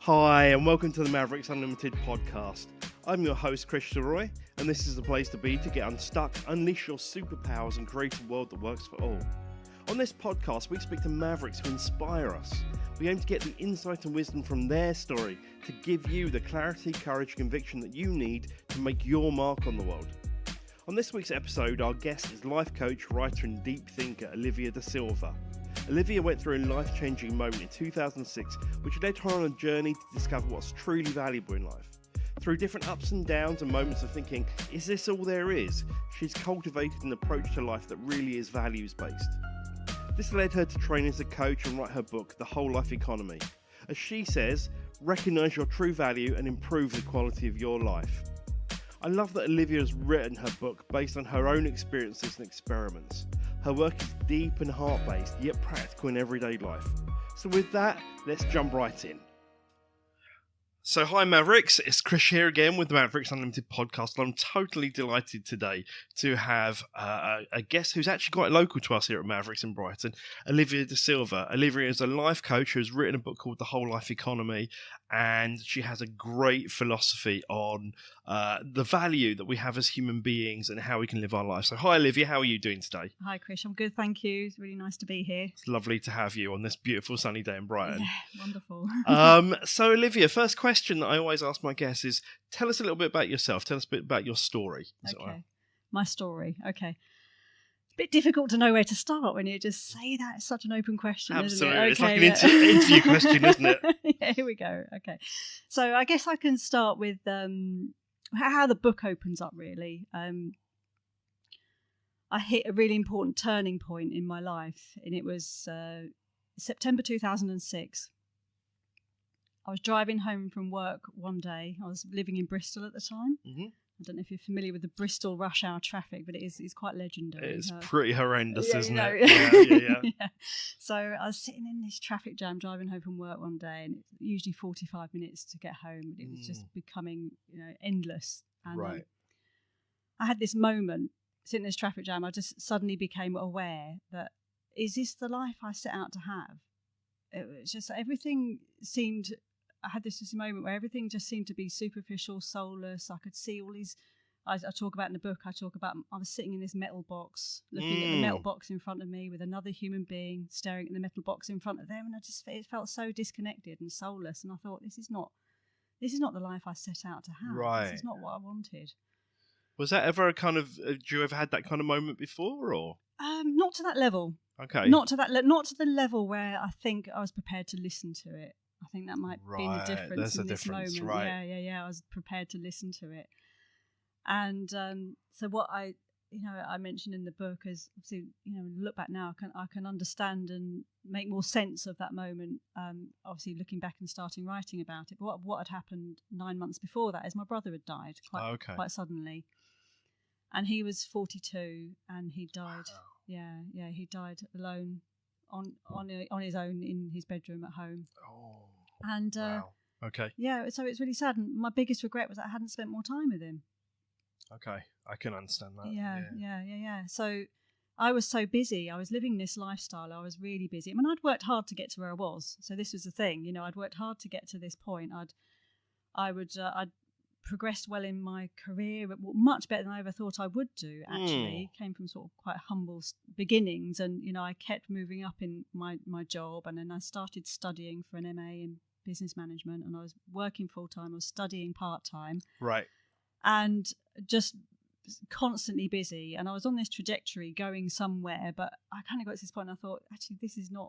Hi, and welcome to the Mavericks Unlimited podcast. I'm your host, Chris Roy, and this is the place to be to get unstuck, unleash your superpowers, and create a world that works for all. On this podcast, we speak to Mavericks who inspire us. We aim to get the insight and wisdom from their story to give you the clarity, courage, and conviction that you need to make your mark on the world. On this week's episode, our guest is life coach, writer, and deep thinker, Olivia D'Silva. Olivia went through a life-changing moment in 2006, which led her on a journey to discover what's truly valuable in life. Through different ups and downs and moments of thinking, is this all there is? She's cultivated an approach to life that really is values-based. This led her to train as a coach and write her book, The Whole Life Economy. As she says, recognise your true value and improve the quality of your life. I love that Olivia has written her book based on her own experiences and experiments. Her work is deep and heart-based, yet practical in everyday life. So with that, let's jump right in. So hi Mavericks, it's Chris here again with the Mavericks Unlimited podcast. I'm totally delighted today to have a guest who's actually quite local to us here at Mavericks in Brighton, Olivia D'Silva. Olivia is a life coach who has written a book called The Whole Life Economy, and she has a great philosophy on the value that we have as human beings and how we can live our lives. So hi Olivia, how are you doing today? Hi Chris, I'm good, thank you. It's really nice to be here. It's lovely to have you on this beautiful sunny day in Brighton. Yeah, wonderful. So Olivia, first question that I always ask my guests is, tell us a little bit about yourself. Tell us a bit about your story. Okay, my story. Okay. It's a bit difficult to know where to start when you just say that. It's such an open question, Absolutely. Isn't it? Okay, it's like an interview question, isn't it? Yeah, here we go. Okay. So I guess I can start with how the book opens up, really. I hit a really important turning point in my life, and it was September 2006. I was driving home from work one day. I was living in Bristol at the time. Mm-hmm. I don't know if you're familiar with the Bristol rush hour traffic, but it's quite legendary. It's pretty horrendous, isn't it? Yeah. So I was sitting in this traffic jam driving home from work one day, and it's usually 45 minutes to get home, but it was just becoming, endless. And right. I had this moment sitting in this traffic jam. I just suddenly became aware that, is this the life I set out to have? It was just everything seemed... I had this moment where everything just seemed to be superficial, soulless. I could see all these, I talk about in the book, I was sitting in this metal box, looking at the metal box in front of me with another human being staring at the metal box in front of them. And it felt so disconnected and soulless. And I thought, this is not the life I set out to have. Right. This is not what I wanted. Was that ever a kind of, did you ever had that kind of moment before, or? Not to that level. Okay. Not to the level where I think I was prepared to listen to it. I think that might be the difference in this moment. Right. Yeah. I was prepared to listen to it. And so what I mentioned in the book is, obviously, look back now, I can understand and make more sense of that moment. Obviously, looking back and starting writing about it. But what had happened 9 months before that is my brother had died quite suddenly, and he was 42, and he died. Wow. Yeah, he died alone. On his own in his bedroom at home. Oh, and wow. Okay. Yeah, so it's really sad. And my biggest regret was that I hadn't spent more time with him. Okay, I can understand that. Yeah. So I was so busy. I was living this lifestyle. I was really busy. I mean, I'd worked hard to get to where I was. So this was the thing. I'd worked hard to get to this point. I'd progressed well in my career, but much better than I ever thought I would do, actually. Came from sort of quite humble beginnings, and I kept moving up in my job, and then I started studying for an MA in business management, and I was working full-time, I was studying part-time. Right. And just constantly busy, and I was on this trajectory going somewhere, but I kind of got to this point and I thought, actually, this isn't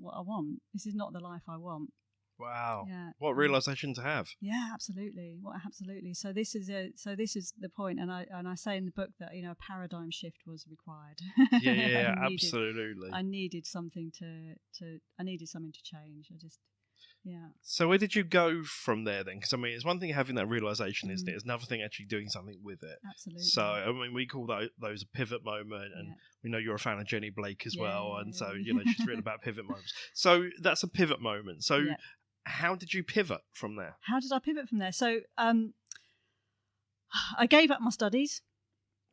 what I want. This is not the life I want. Wow. Yeah. What realization to have. Yeah, absolutely. Absolutely. So this is the point, and I say in the book that a paradigm shift was required. Yeah, absolutely. I needed something to change. Yeah. So where did you go from there then? Because it's one thing having that realization, isn't it? It's another thing actually doing something with it. Absolutely. So we call those a pivot moment, and we know you're a fan of Jenny Blake as well, and so she's written about pivot moments. So that's a pivot moment. So how did you pivot from there? How did I pivot from there? So I gave up my studies.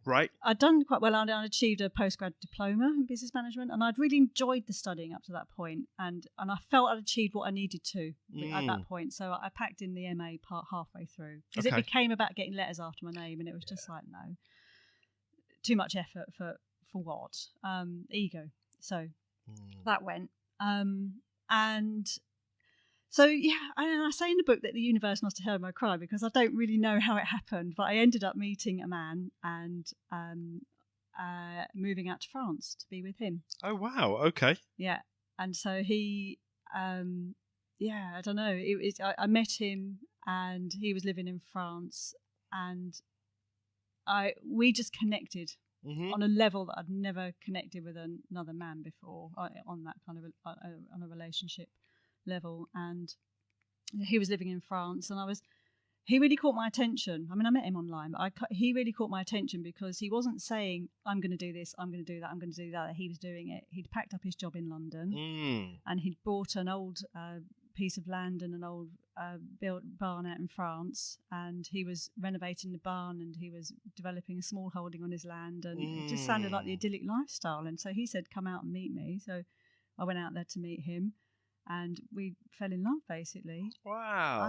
Right. I'd done quite well. I'd achieved a postgrad diploma in business management, and I'd really enjoyed the studying up to that point, and I felt I'd achieved what I needed to at that point. So I packed in the MA part halfway through, because it became about getting letters after my name, and it was just like, no, too much effort for what? Ego. So that went, and so, yeah, and I say in the book that the universe must have heard my cry, because I don't really know how it happened, but I ended up meeting a man and moving out to France to be with him. Oh, wow. Okay. Yeah. And so he, I don't know. I met him, and he was living in France, and we just connected on a level that I'd never connected with another man before, on that kind of on a relationship level. And he was living in France, and he really caught my attention. I mean, I met him online, but he really caught my attention because he wasn't saying, I'm going to do this, I'm going to do that, I'm going to do that. He was doing it. He'd packed up his job in London, and he'd bought an old piece of land and an old built barn out in France, and he was renovating the barn, and he was developing a small holding on his land, and it just sounded like the idyllic lifestyle. And so he said, come out and meet me. So I went out there to meet him, and we fell in love, basically. Wow.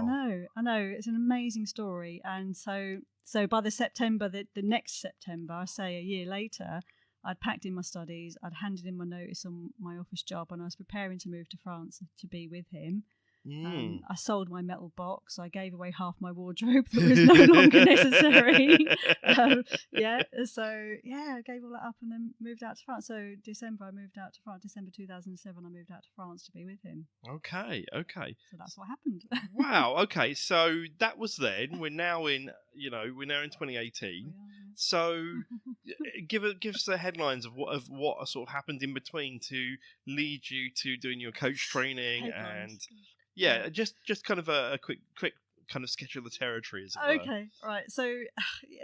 I know. It's an amazing story. And so by the next September, I say a year later, I'd packed in my studies, I'd handed in my notice on my office job, and I was preparing to move to France to be with him. I sold my metal box. I gave away half my wardrobe that was no longer necessary. I gave all that up and then moved out to France. So December 2007, I moved out to France to be with him. Okay. So that's what happened. Wow. Okay. So that was then. We're now in 2018. So give us the headlines of what sort of happened in between to lead you to doing your coach training Headlines. and just kind of a quick kind of sketch of the territory, as it were. Okay, right. So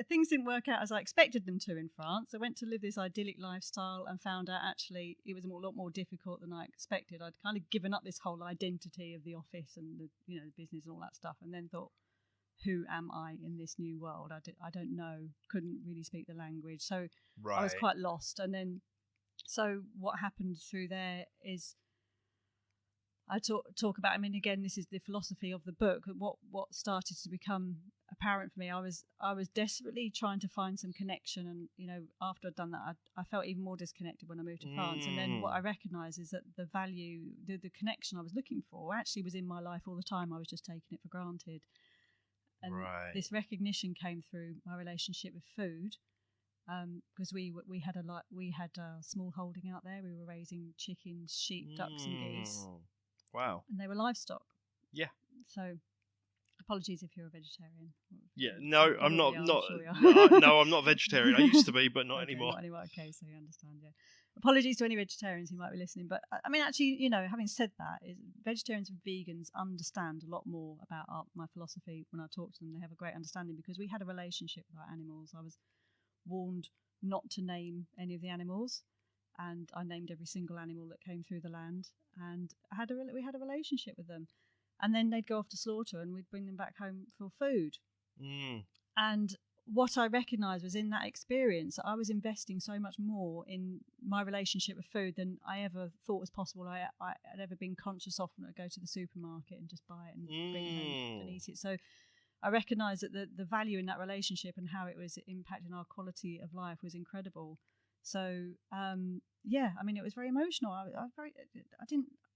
things didn't work out as I expected them to in France. I went to live this idyllic lifestyle and found out actually it was a lot more difficult than I expected. I'd kind of given up this whole identity of the office and the business and all that stuff, and then thought, who am I in this new world? I don't know. Couldn't really speak the language, so I was quite lost. And then, so what happened through there is, I talk about, I mean, again, this is the philosophy of the book. What started to become apparent for me, I was desperately trying to find some connection, and after I'd done that, I felt even more disconnected when I moved to France. And then what I recognised is that the value, the connection I was looking for, actually was in my life all the time. I was just taking it for granted. And this recognition came through my relationship with food, because we had a small holding out there. We were raising chickens, sheep, ducks, and geese. Wow. And they were livestock. Yeah. So, apologies if you're a vegetarian. Yeah. No, I'm not. No, I'm not vegetarian. I used to be, but not anymore. Not anymore. Okay, so you understand. Yeah. Apologies to any vegetarians who might be listening, but I mean, actually, having said that, vegetarians and vegans understand a lot more about my philosophy when I talk to them. They have a great understanding because we had a relationship with our animals. I was warned not to name any of the animals, and I named every single animal that came through the land, and we had a relationship with them. And then they'd go off to slaughter, and we'd bring them back home for food. And what I recognised was in that experience, I was investing so much more in my relationship with food than I ever thought was possible. I'd ever been conscious of when I go to the supermarket and just buy it and bring it home and eat it. So I recognised that the value in that relationship and how it was impacting our quality of life was incredible. So I mean, it was very emotional.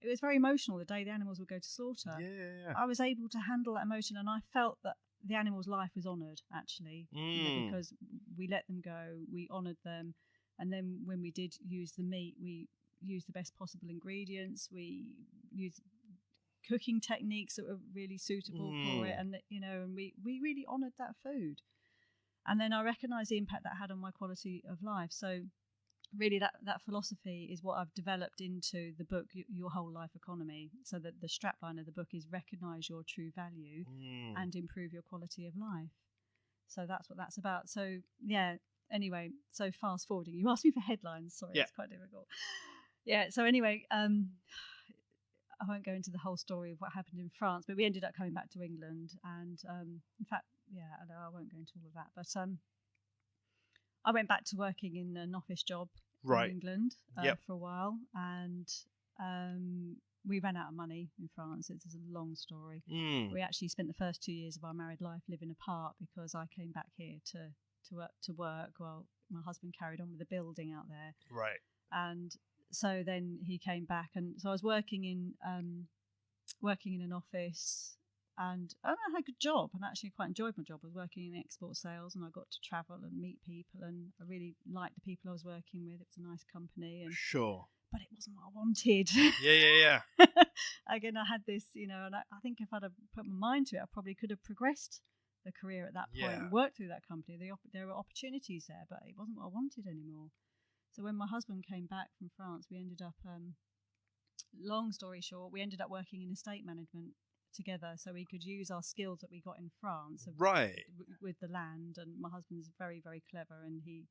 It was very emotional the day the animals would go to slaughter. Yeah. I was able to handle that emotion, and I felt that the animal's life was honoured, actually, because we let them go, we honoured them, and then when we did use the meat, we used the best possible ingredients. We used cooking techniques that were really suitable for it, and and we really honoured that food. And then I recognised the impact that had on my quality of life. So really that philosophy is what I've developed into the book, Your Whole Life Economy. So that the strapline of the book is recognise your true value and improve your quality of life. So that's what that's about. So yeah, anyway, so fast forwarding, you asked me for headlines. Sorry, It's quite difficult. Yeah, so anyway, I won't go into the whole story of what happened in France, but we ended up coming back to England. And in fact, I won't go into all of that. But I went back to working in an office job Right. in England Yep. for a while, and we ran out of money in France. It's a long story. We actually spent the first 2 years of our married life living apart because I came back here to work while my husband carried on with the building out there. Right. And so then he came back, and so I was working in an office, and I had a good job, and actually quite enjoyed my job. I was working in export sales, and I got to travel and meet people, and I really liked the people I was working with. It was a nice company, and Sure. but it wasn't what I wanted. Yeah. Again, I had this, and I think if I'd have put my mind to it, I probably could have progressed the career at that point and worked through that company. There were opportunities there, but it wasn't what I wanted anymore. So when my husband came back from France, we ended up, long story short, we ended up working in estate management together, so we could use our skills that we got in France with the land. And my husband's very, very clever, and he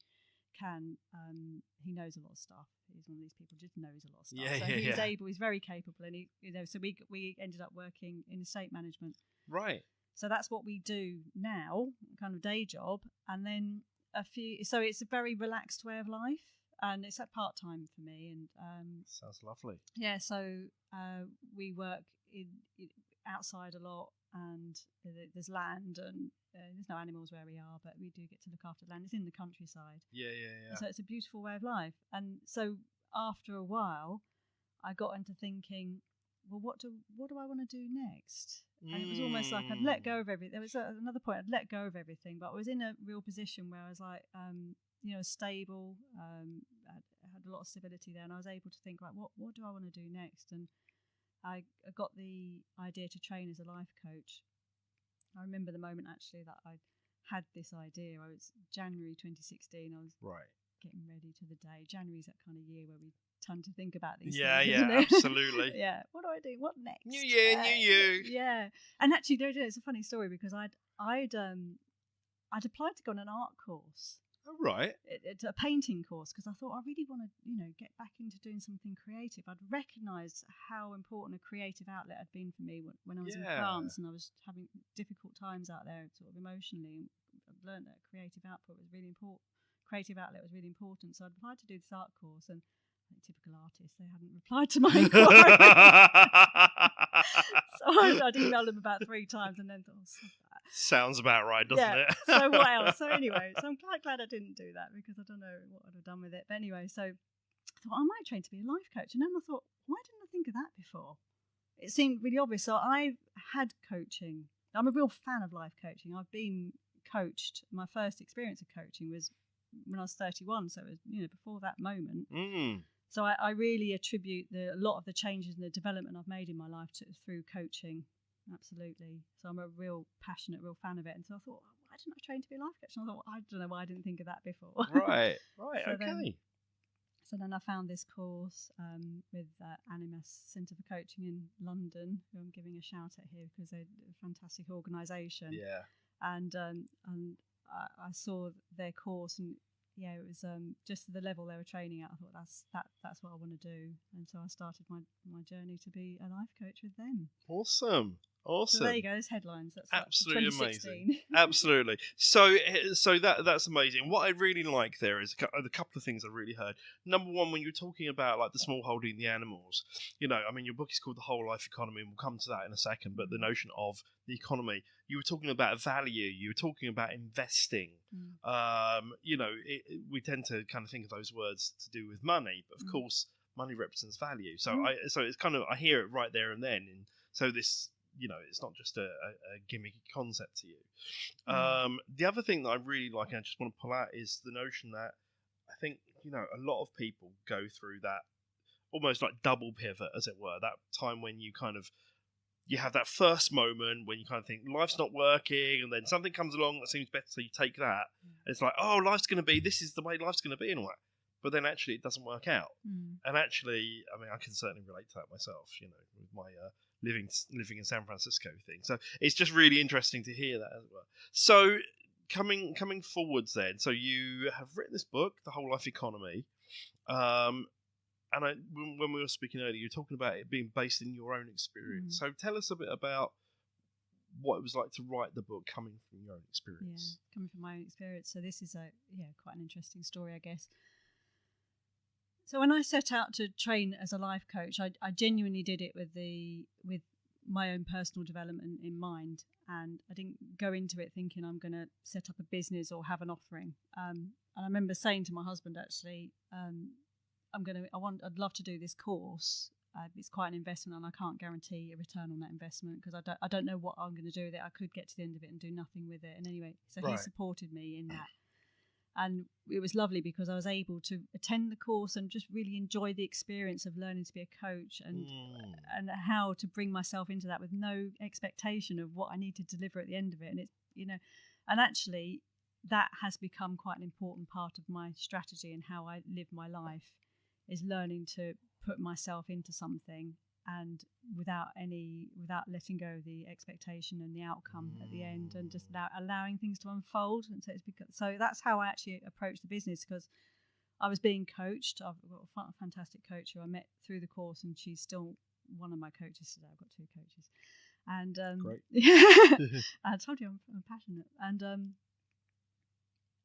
knows a lot of stuff. He's one of these people who just knows a lot of stuff. He's very capable, and so we ended up working in estate management. Right. So that's what we do now, kind of day job. And then so it's a very relaxed way of life, and it's at part-time for me. And sounds lovely. Yeah, so we work outside a lot, and there's land, and there's no animals where we are, but we do get to look after land. It's in the countryside. Yeah. So it's a beautiful way of life. And so after a while, I got into thinking, well, what do I want to do next? And it was almost like I'd let go of everything. There was another point, I'd let go of everything, but I was in a real position where I was like, stable. I had a lot of stability there, and I was able to think, right, what do I want to do next? And I got the idea to train as a life coach. I remember the moment actually that I had this idea. I was January 2016. I was getting ready to the day. January's that kind of year where we tend to think about these things. Yeah, absolutely. Yeah. What do I do? What next? New year, new you. Yeah. And actually, it's a funny story because I'd applied to go on an art course. Oh, right. It's a painting course because I thought I really want to, get back into doing something creative. I'd recognised how important a creative outlet had been for me when I was in France, and I was having difficult times out there, sort of emotionally. And I've learned that creative output was really important. Creative outlet was really important. So I applied to do this art course, and typical artists, they hadn't replied to my inquiry. So I'd emailed them about 3 times and then thought, that sounds about right, doesn't it? So what else? So anyway, so I'm quite glad I didn't do that because I don't know what I'd have done with it. But anyway, so I thought I might train to be a life coach. And then I thought, why didn't I think of that before? It seemed really obvious. So I've had coaching. I'm a real fan of life coaching. I've been coached. My first experience of coaching was when I was 31. So it was, before that moment. So I really attribute a lot of the changes and the development I've made in my life through coaching. Absolutely. So I'm a real passionate, real fan of it. And so I thought, why didn't I train to be a life coach? And I thought, I don't know why I didn't think of that before. Right, So okay. So then I found this course with Animas Centre for Coaching in London, who I'm giving a shout out here because they're a fantastic organisation. Yeah. And I saw their course, and it was just the level they were training at. I thought that's what I want to do, and so I started my journey to be a life coach with them. Awesome. So there you go. Those headlines. That's absolutely amazing. Absolutely. So that's amazing. What I really like there is a couple of things I really heard. Number one, when you're talking about like the smallholding, the animals, your book is called The Whole Life Economy, and we'll come to that in a second. But the notion of the economy, you were talking about value, you were talking about investing. We tend to kind of think of those words to do with money, but of course, money represents value. So it's kind of I hear it right there and then, and so this. It's not just a gimmicky concept to you. The other thing that I really like, and I just want to pull out, is the notion that I think, a lot of people go through that almost like double pivot, as it were, that time when you have that first moment when you kind of think life's not working, and then something comes along that seems better, so you take that. It's like, oh, this is the way life's going to be and all that. But then actually it doesn't work out. And actually, I can certainly relate to that myself, with my living in San Francisco thing. So it's just really interesting to hear that as well. So coming forwards then, so you have written this book, The Whole Life Economy. And when we were speaking earlier, you were talking about it being based in your own experience. So tell us a bit about what it was like to write the book coming from your own experience. Yeah, coming from my own experience. So this is quite an interesting story, I guess. So when I set out to train as a life coach, I genuinely did it with my own personal development in mind, and I didn't go into it thinking I'm going to set up a business or have an offering. And I remember saying to my husband, actually, I'd love to do this course. It's quite an investment, and I can't guarantee a return on that investment because I don't know what I'm going to do with it. I could get to the end of it and do nothing with it. And anyway, so he supported me in that. And it was lovely because I was able to attend the course and just really enjoy the experience of learning to be a coach and how to bring myself into that with no expectation of what I need to deliver at the end of it. And it's, and actually that has become quite an important part of my strategy and how I live my life, is learning to put myself into something and without letting go of the expectation and the outcome at the end, and just allowing things to unfold. And so that's how I actually approached the business, because I was being coached. I've got a fantastic coach who I met through the course, and she's still one of my coaches today. I've got 2 coaches, and great. I told you I'm passionate. And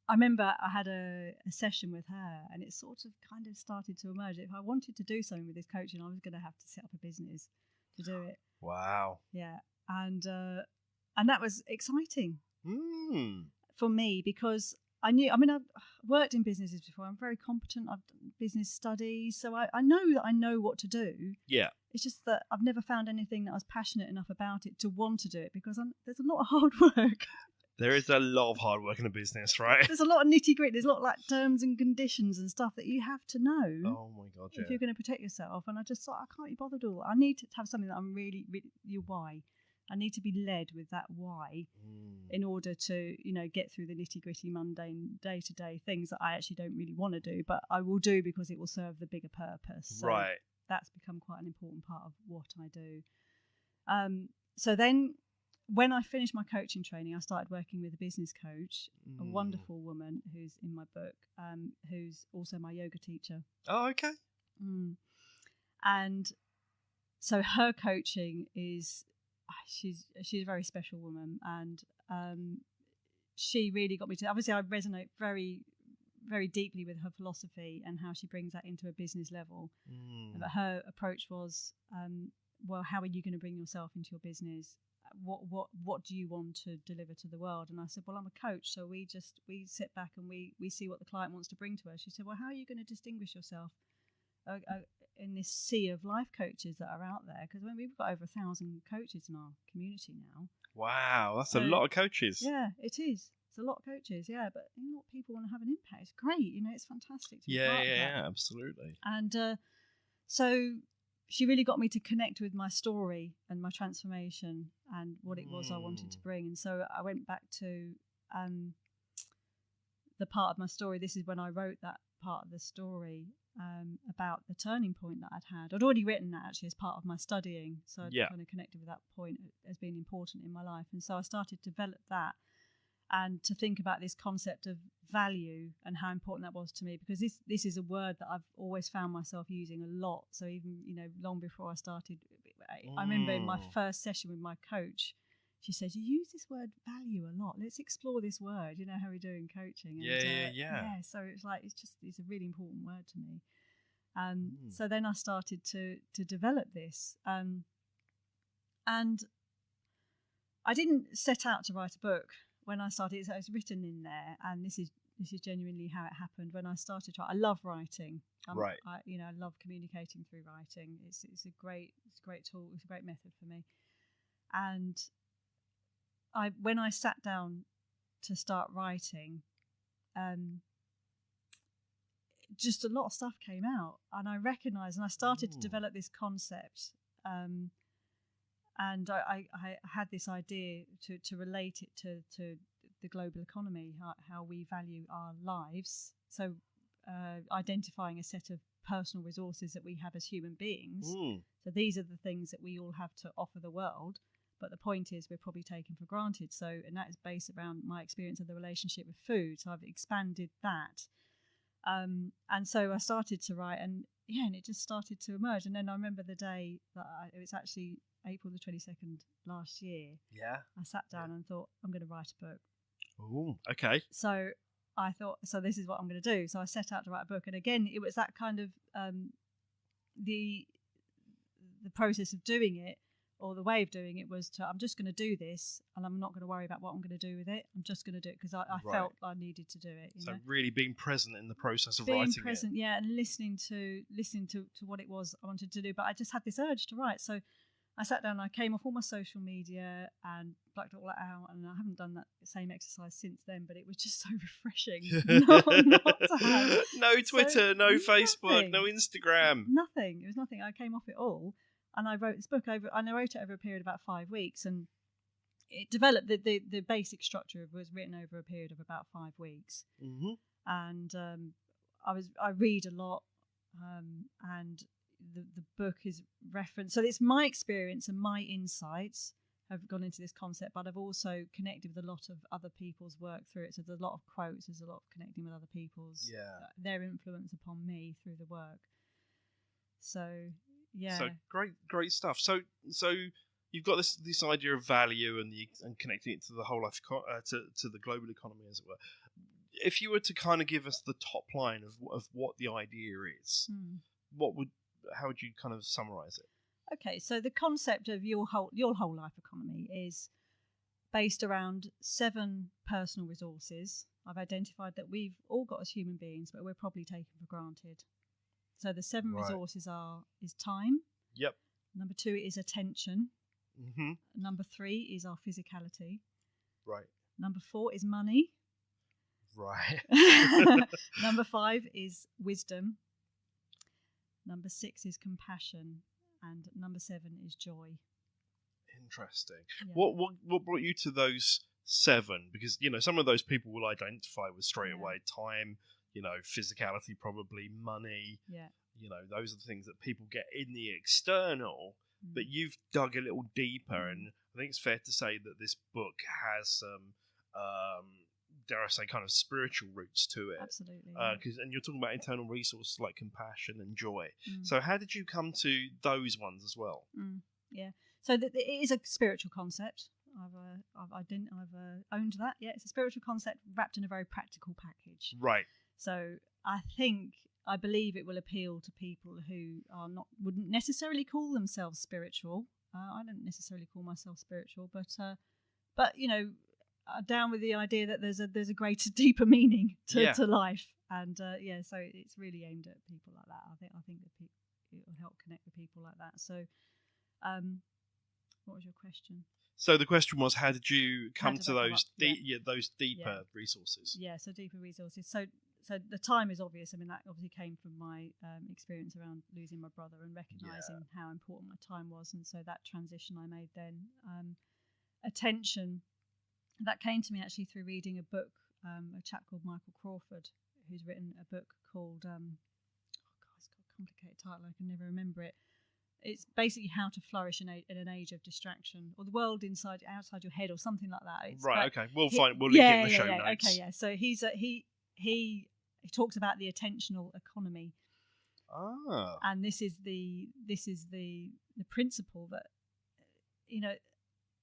I remember I had a session with her, and it sort of kind of started to emerge. If I wanted to do something with this coaching, I was going to have to set up a business to do it. Wow. Yeah, and that was exciting for me, because I've worked in businesses before. I'm very competent. I've done business studies, so I know that I know what to do. Yeah. It's just that I've never found anything that I was passionate enough about it to want to do it, because there's a lot of hard work. There is a lot of hard work in a business, right? There's a lot of nitty gritty. There's a lot of like terms and conditions and stuff that you have to know. Oh my God, yeah. If you're going to protect yourself. And I just thought, I can't be bothered all. I need to have something that I'm really, your why. I need to be led with that why in order to, get through the nitty gritty, mundane, day to day things that I actually don't really want to do, but I will do because it will serve the bigger purpose. So right. That's become quite an important part of what I do. So then, when I finished my coaching training, I started working with a business coach, a wonderful woman who's in my book, who's also my yoga teacher. Oh, okay. And so her coaching is, she's a very special woman, and she really got me to, obviously I resonate very, very deeply with her philosophy and how she brings that into a business level. But her approach was, well, how are you going to bring yourself into your business? What do you want to deliver to the world? And I said, well, I'm a coach, so we sit back and we see what the client wants to bring to us. She said, well, how are you going to distinguish yourself in this sea of life coaches that are out there? Because we've got over 1,000 coaches in our community now. Wow, that's a lot of coaches. Yeah, it is. It's a lot of coaches, yeah, but a lot of people want to have an impact. It's great, it's fantastic to be part of that. Yeah, absolutely. And so she really got me to connect with my story and my transformation and what it was I wanted to bring. And so I went back to the part of my story. This is when I wrote that part of the story about the turning point that I'd had. I'd already written that actually as part of my studying. So I kind of connected with that point as being important in my life. And so I started to develop that and to think about this concept of value and how important that was to me, because this is a word that I've always found myself using a lot. So even long before I started, I remember in my first session with my coach, she said, you use this word value a lot, let's explore this word, how we do in coaching. And, yeah, so it's like it's a really important word to me. So then I started to develop this, and I didn't set out to write a book when I started. So it was written in there, and this is genuinely how it happened. When I started, I love writing. Right. I love communicating through writing. It's a great tool. It's a great method for me. And when I sat down to start writing, just a lot of stuff came out, and I recognised, and I started to develop this concept. And I had this idea to relate it to the global economy, how we value our lives. So identifying a set of personal resources that we have as human beings. So these are the things that we all have to offer the world. But the point is we're probably taken for granted. So, and that is based around my experience of the relationship with food. So I've expanded that. And so I started to write, and and it just started to emerge. And then I remember the day that it was actually April the 22nd last year. Yeah. I sat down and thought, I'm going to write a book. Oh, okay. So I thought, so this is what I'm going to do. So I set out to write a book. And again, it was that kind of the process of doing it, or the way of doing it, was I'm just going to do this, and I'm not going to worry about what I'm going to do with it. I'm just going to do it because I felt I needed to do it. You know? Really being present in the process of being writing present, it. yeah, and listening to what it was I wanted to do. But I just had this urge to write, so I sat down, I came off all my social media and plucked all that out, and I haven't done that same exercise since then, but it was just so refreshing not to have. No Twitter, no Facebook, no Instagram. Nothing. It was nothing. I came off it all, and I wrote this book I wrote it over a period of about 5 weeks, and it developed, the basic structure was written over a period of about 5 weeks. Mm-hmm. And I read a lot, and the book is referenced. So it's my experience and my insights have gone into this concept, but I've also connected with a lot of other people's work through it. So there's a lot of quotes, there's a lot of connecting with other people's, their influence upon me through the work. So, yeah. So great stuff. So you've got this idea of value and connecting it to the whole life, to the global economy, as it were. If you were to kind of give us the top line of what the idea is, how would you kind of summarize it? Okay, so the concept of your whole life economy is based around 7 personal resources. I've identified that we've all got as human beings, but we're probably taken for granted. So the 7 resources is time. Yep. Number 2 is attention. Mm-hmm. Number 3 is our physicality. Right. Number 4 is money. Right. Number 5 is wisdom. Number 6 is compassion, and number 7 is joy. Interesting. Yeah. What brought you to those 7? Because some of those people will identify with straight away. Time, physicality, probably money. Yeah. Those are the things that people get in the external. But you've dug a little deeper, and I think it's fair to say that this book has some, dare I say, kind of spiritual roots to it. Absolutely. And you're talking about internal resources like compassion and joy. So how did you come to those ones as well? Yeah. So it is a spiritual concept. I've owned that. Yeah, it's a spiritual concept wrapped in a very practical package. Right. So I believe it will appeal to people who wouldn't necessarily call themselves spiritual. I don't necessarily call myself spiritual, but down with the idea that there's a greater, deeper meaning to life, and so it's really aimed at people like that. I think that it will help connect with people like that. So, what was your question? So the question was, how did you come to those deeper resources? Yeah, so deeper resources. So the time is obvious. I mean, that obviously came from my experience around losing my brother and recognising how important my time was, and so that transition I made then. Attention. That came to me actually through reading a book, a chap called Michael Crawford, who's written a book called, it's got a complicated title, I can never remember it. It's basically how to flourish in an age of distraction, or the world outside your head, or something like that. Okay. We'll link it in the show notes. Okay, yeah. So he talks about the attentional economy. Ah. And this is the principle that,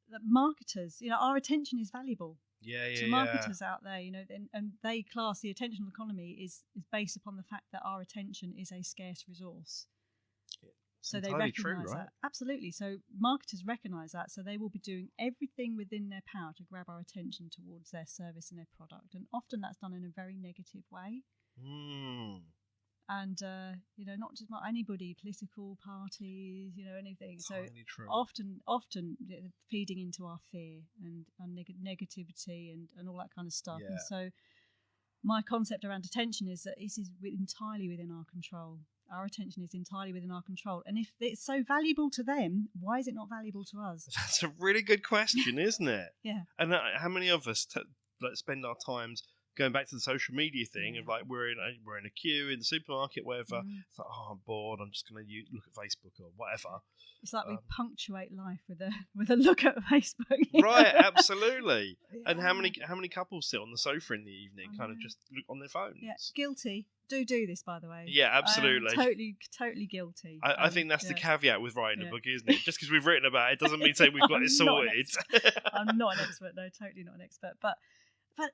that marketers, our attention is valuable. To marketers out there, and they class the attentional economy is based upon the fact that our attention is a scarce resource. So they recognise that. Absolutely. So marketers recognise that, so they will be doing everything within their power to grab our attention towards their service and their product, and often that's done in a very negative way. And not just about anybody, political parties, anything. So often feeding into our fear and our negativity and all that kind of stuff. Yeah. And so my concept around attention is that this is entirely within our control. Our attention is entirely within our control. And if it's so valuable to them, why is it not valuable to us? That's a really good question, isn't it? Yeah. And how many of us spend our times going back to the social media thing of like we're in a queue in the supermarket, whatever. It's like, oh, I'm bored. I'm just going to look at Facebook or whatever. It's like we punctuate life with a look at Facebook. Right, absolutely. And how many couples sit on the sofa in the evening, kind of just look on their phones? Yeah, guilty. Do this, by the way. Yeah, absolutely. Totally guilty. I think that's the caveat with writing a book, isn't it? Just because we've written about it doesn't mean say we've got it sorted. I'm not an expert. No, totally not an expert. But I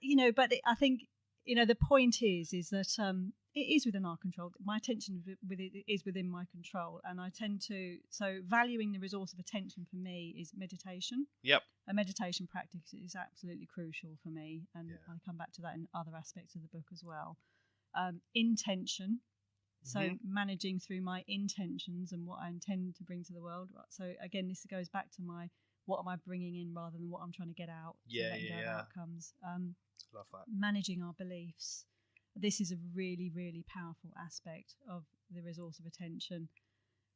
think the point is that it is within our control. My attention with it is within my control, and I tend to valuing the resource of attention for me is meditation. Yep. A meditation practice is absolutely crucial for me, and I come back to that in other aspects of the book as well. Intention, so managing through my intentions and what I intend to bring to the world. So again, this goes back to my what am I bringing in rather than what I'm trying to get out. Outcomes. Love that. Managing our beliefs. This is a really, really powerful aspect of the resource of attention.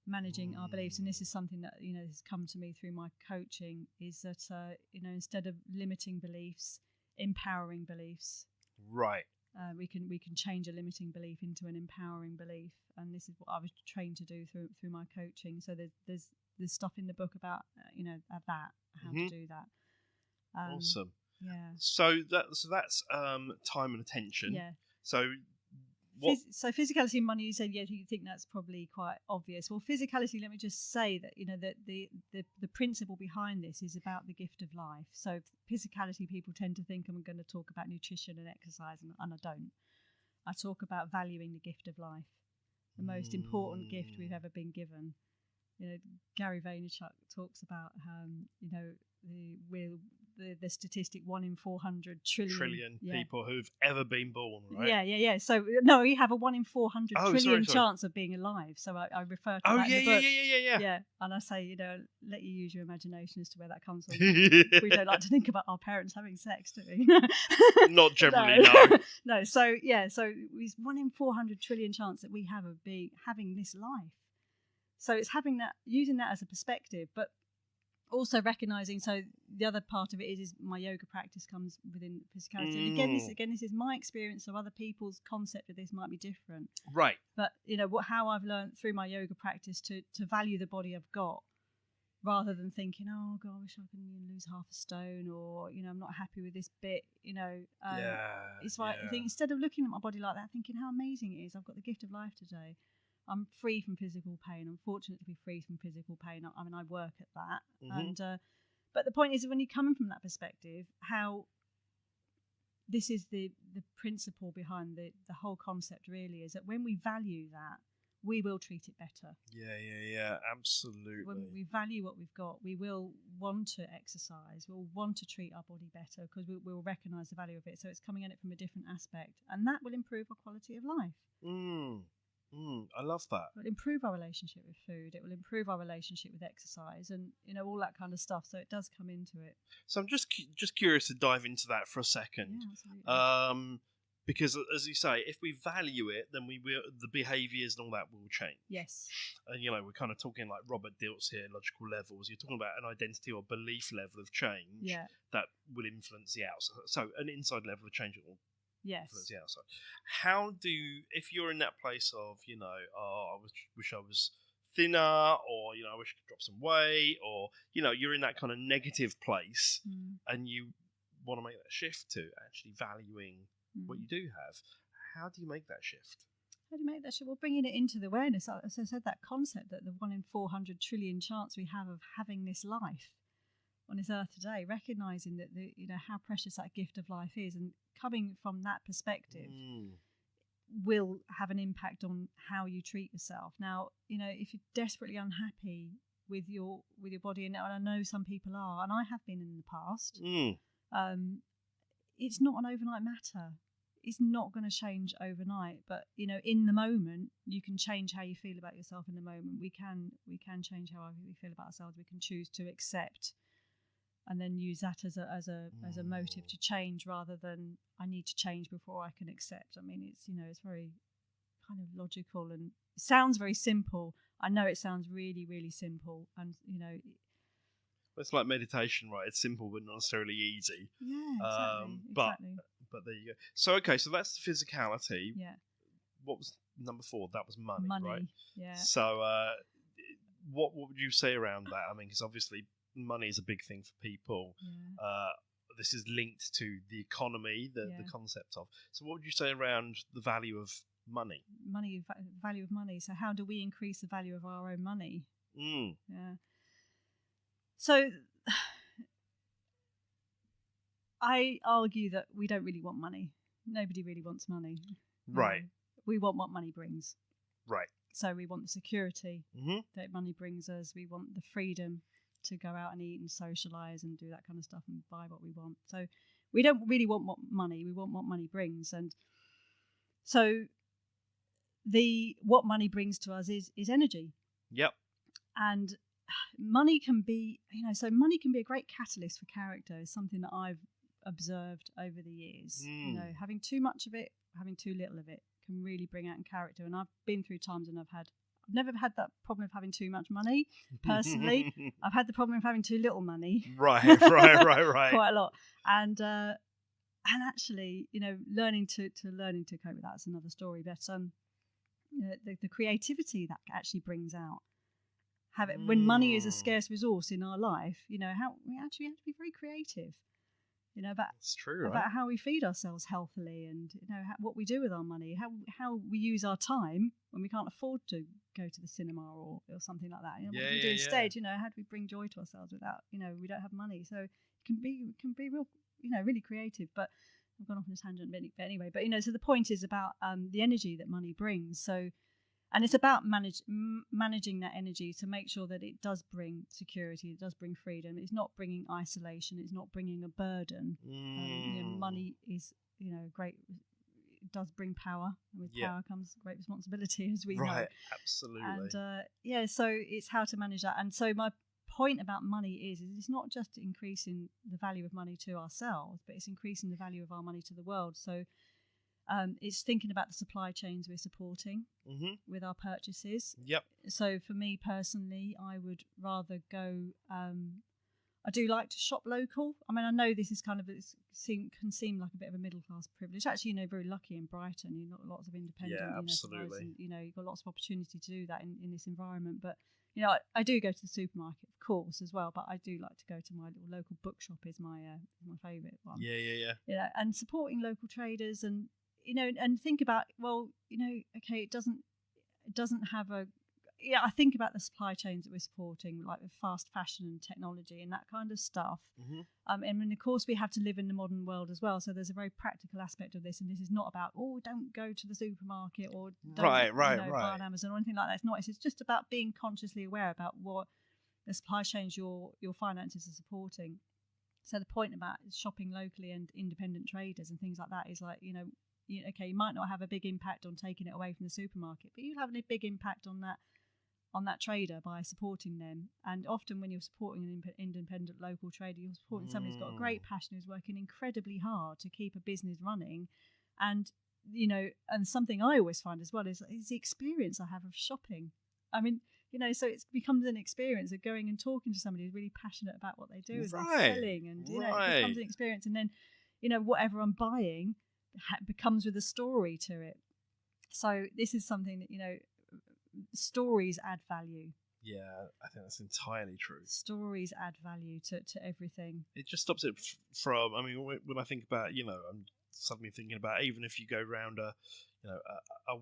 Managing our beliefs, and this is something that has come to me through my coaching. Is that instead of limiting beliefs, empowering beliefs. Right. We can change a limiting belief into an empowering belief, and this is what I was trained to do through my coaching. So there's stuff in the book about how to do that. Awesome. Yeah. So that's time and attention. Yeah. So so physicality and money, you said, you think that's probably quite obvious. Well, physicality, let me just say that that the principle behind this is about the gift of life. So physicality, people tend to think I'm going to talk about nutrition and exercise, and I don't. I talk about valuing the gift of life, the most important gift we've ever been given. Gary Vaynerchuk talks about the statistic 1 in 400 trillion people who've ever been born, right? Yeah. So no, you have a 1 in 400 trillion chance of being alive. So I refer to that in the book. Yeah. And I say, let you use your imagination as to where that comes from. We don't like to think about our parents having sex, do we? Not generally, no. No. So it's 1 in 400 trillion chance that we have of having this life. So it's using that as a perspective, but also recognizing. So the other part of it is my yoga practice comes within physicality. And again, this is my experience. So other people's concept of this might be different. Right. But how I've learned through my yoga practice to value the body I've got, rather than thinking, oh God, I wish I could lose half a stone, or I'm not happy with this bit. It's like I think instead of looking at my body like that, thinking how amazing it is. I've got the gift of life today. I'm free from physical pain. I'm fortunate to be free from physical pain. I mean, I work at that. And but the point is, when you come in from that perspective, how this is the principle behind the whole concept really is that when we value that, we will treat it better. Yeah, absolutely. When we value what we've got, we will want to exercise. We'll want to treat our body better because we'll recognise the value of it. So it's coming at it from a different aspect, and that will improve our quality of life. I love that. It will improve our relationship with food. It will improve our relationship with exercise, and all that kind of stuff. So it does come into it. So I'm just curious to dive into that for a second. Yeah, absolutely. Because as you say, if we value it, then the behaviours and all that will change. Yes. And we're kind of talking like Robert Dilts here, logical levels. You're talking about an identity or belief level of change that will influence the outside. So an inside level of change will. Yes. The outside. How if you're in that place of, I wish I was thinner, or, I wish I could drop some weight, or, you're in that kind of negative place and you want to make that shift to actually valuing what you do have. How do you make that shift? How do you make that shift? Well, bringing it into the awareness. As I said, that concept that the 1 in 400 trillion chance we have of having this life on this earth today, recognizing that how precious that gift of life is, and coming from that perspective will have an impact on how you treat yourself. Now, if you're desperately unhappy with your body, and I know some people are, and I have been in the past, it's not an overnight matter. It's not going to change overnight, but in the moment you can change how you feel about yourself. In the moment we can change how we feel about ourselves. We can choose to accept, and then use that as a motive to change, rather than I need to change before I can accept. I mean, it's it's very kind of logical, and it sounds very simple. I know it sounds really, really simple, and it's like meditation, right? It's simple but not necessarily easy. Yeah, exactly. But there you go. So okay, so that's the physicality. Yeah. What was number 4? That was money, right? Yeah. So what would you say around that? I mean, because obviously money is a big thing for people. Yeah. This is linked to the economy, the concept of. So what would you say around the value of money? Value of money. So how do we increase the value of our own money? Yeah. So I argue that we don't really want money. Nobody really wants money. Right. We want what money brings. Right. So we want the security that money brings us. We want the freedom to go out and eat and socialise and do that kind of stuff and buy what we want. So we don't really want money. We want what money brings. And so what money brings to us is energy. Yep. And money can be, money can be a great catalyst for character. Is something that I've observed over the years. Having too much of it, having too little of it can really bring out in character. And I've been through times when I've never had that problem of having too much money personally. I've had the problem of having too little money. Right. Quite a lot. And actually, learning to cope with that's another story. But the creativity that actually brings out. When money is a scarce resource in our life, how we actually have to be very creative. That's true, about how we feed ourselves healthily, and what we do with our money, how we use our time when we can't afford to go to the cinema or something like that. What do we do instead? How do we bring joy to ourselves without we don't have money? So it can be real, really creative. But I've gone off on a tangent, but anyway. But so the point is about the energy that money brings. So. And it's about managing that energy to make sure that it does bring security, it does bring freedom. It's not bringing isolation. It's not bringing a burden. Money is, great. It does bring power. And with power comes great responsibility, as we know. Right, absolutely. And so it's how to manage that. And so my point about money is it's not just increasing the value of money to ourselves, but it's increasing the value of our money to the world. So it's thinking about the supply chains we're supporting with our purchases. Yep. So for me personally, I would rather go. I do like to shop local. I mean, I know this is can seem like a bit of a middle class privilege. Actually, very lucky in Brighton. You've got lots of independent. Yeah, absolutely. And, you've got lots of opportunity to do that in this environment. But I do go to the supermarket, of course, as well. But I do like to go to my little local bookshop. Is my favourite one. Yeah. And supporting local traders and. And think about, okay, it doesn't have I think about the supply chains that we're supporting, like with fast fashion and technology and that kind of stuff. And of course, we have to live in the modern world as well. So there's a very practical aspect of this. And this is not about, don't go to the supermarket or don't buy on Amazon or anything like that. It's not. It's just about being consciously aware about what the supply chains your finances are supporting. So the point about shopping locally and independent traders and things like that is like, okay, you might not have a big impact on taking it away from the supermarket, but you'll have a big impact on that trader by supporting them. And often when you're supporting an independent local trader, you're supporting somebody who's got a great passion, who's working incredibly hard to keep a business running. And, and something I always find as well is the experience I have of shopping. I mean, so it becomes an experience of going and talking to somebody who's really passionate about what they do and they're selling. And, it becomes an experience. And then, whatever I'm buying becomes with a story to it. So this is something that stories add value. Yeah, I think that's entirely true. Stories add value to everything. It just stops it from. I mean, when I think about, I'm suddenly thinking about even if you go around a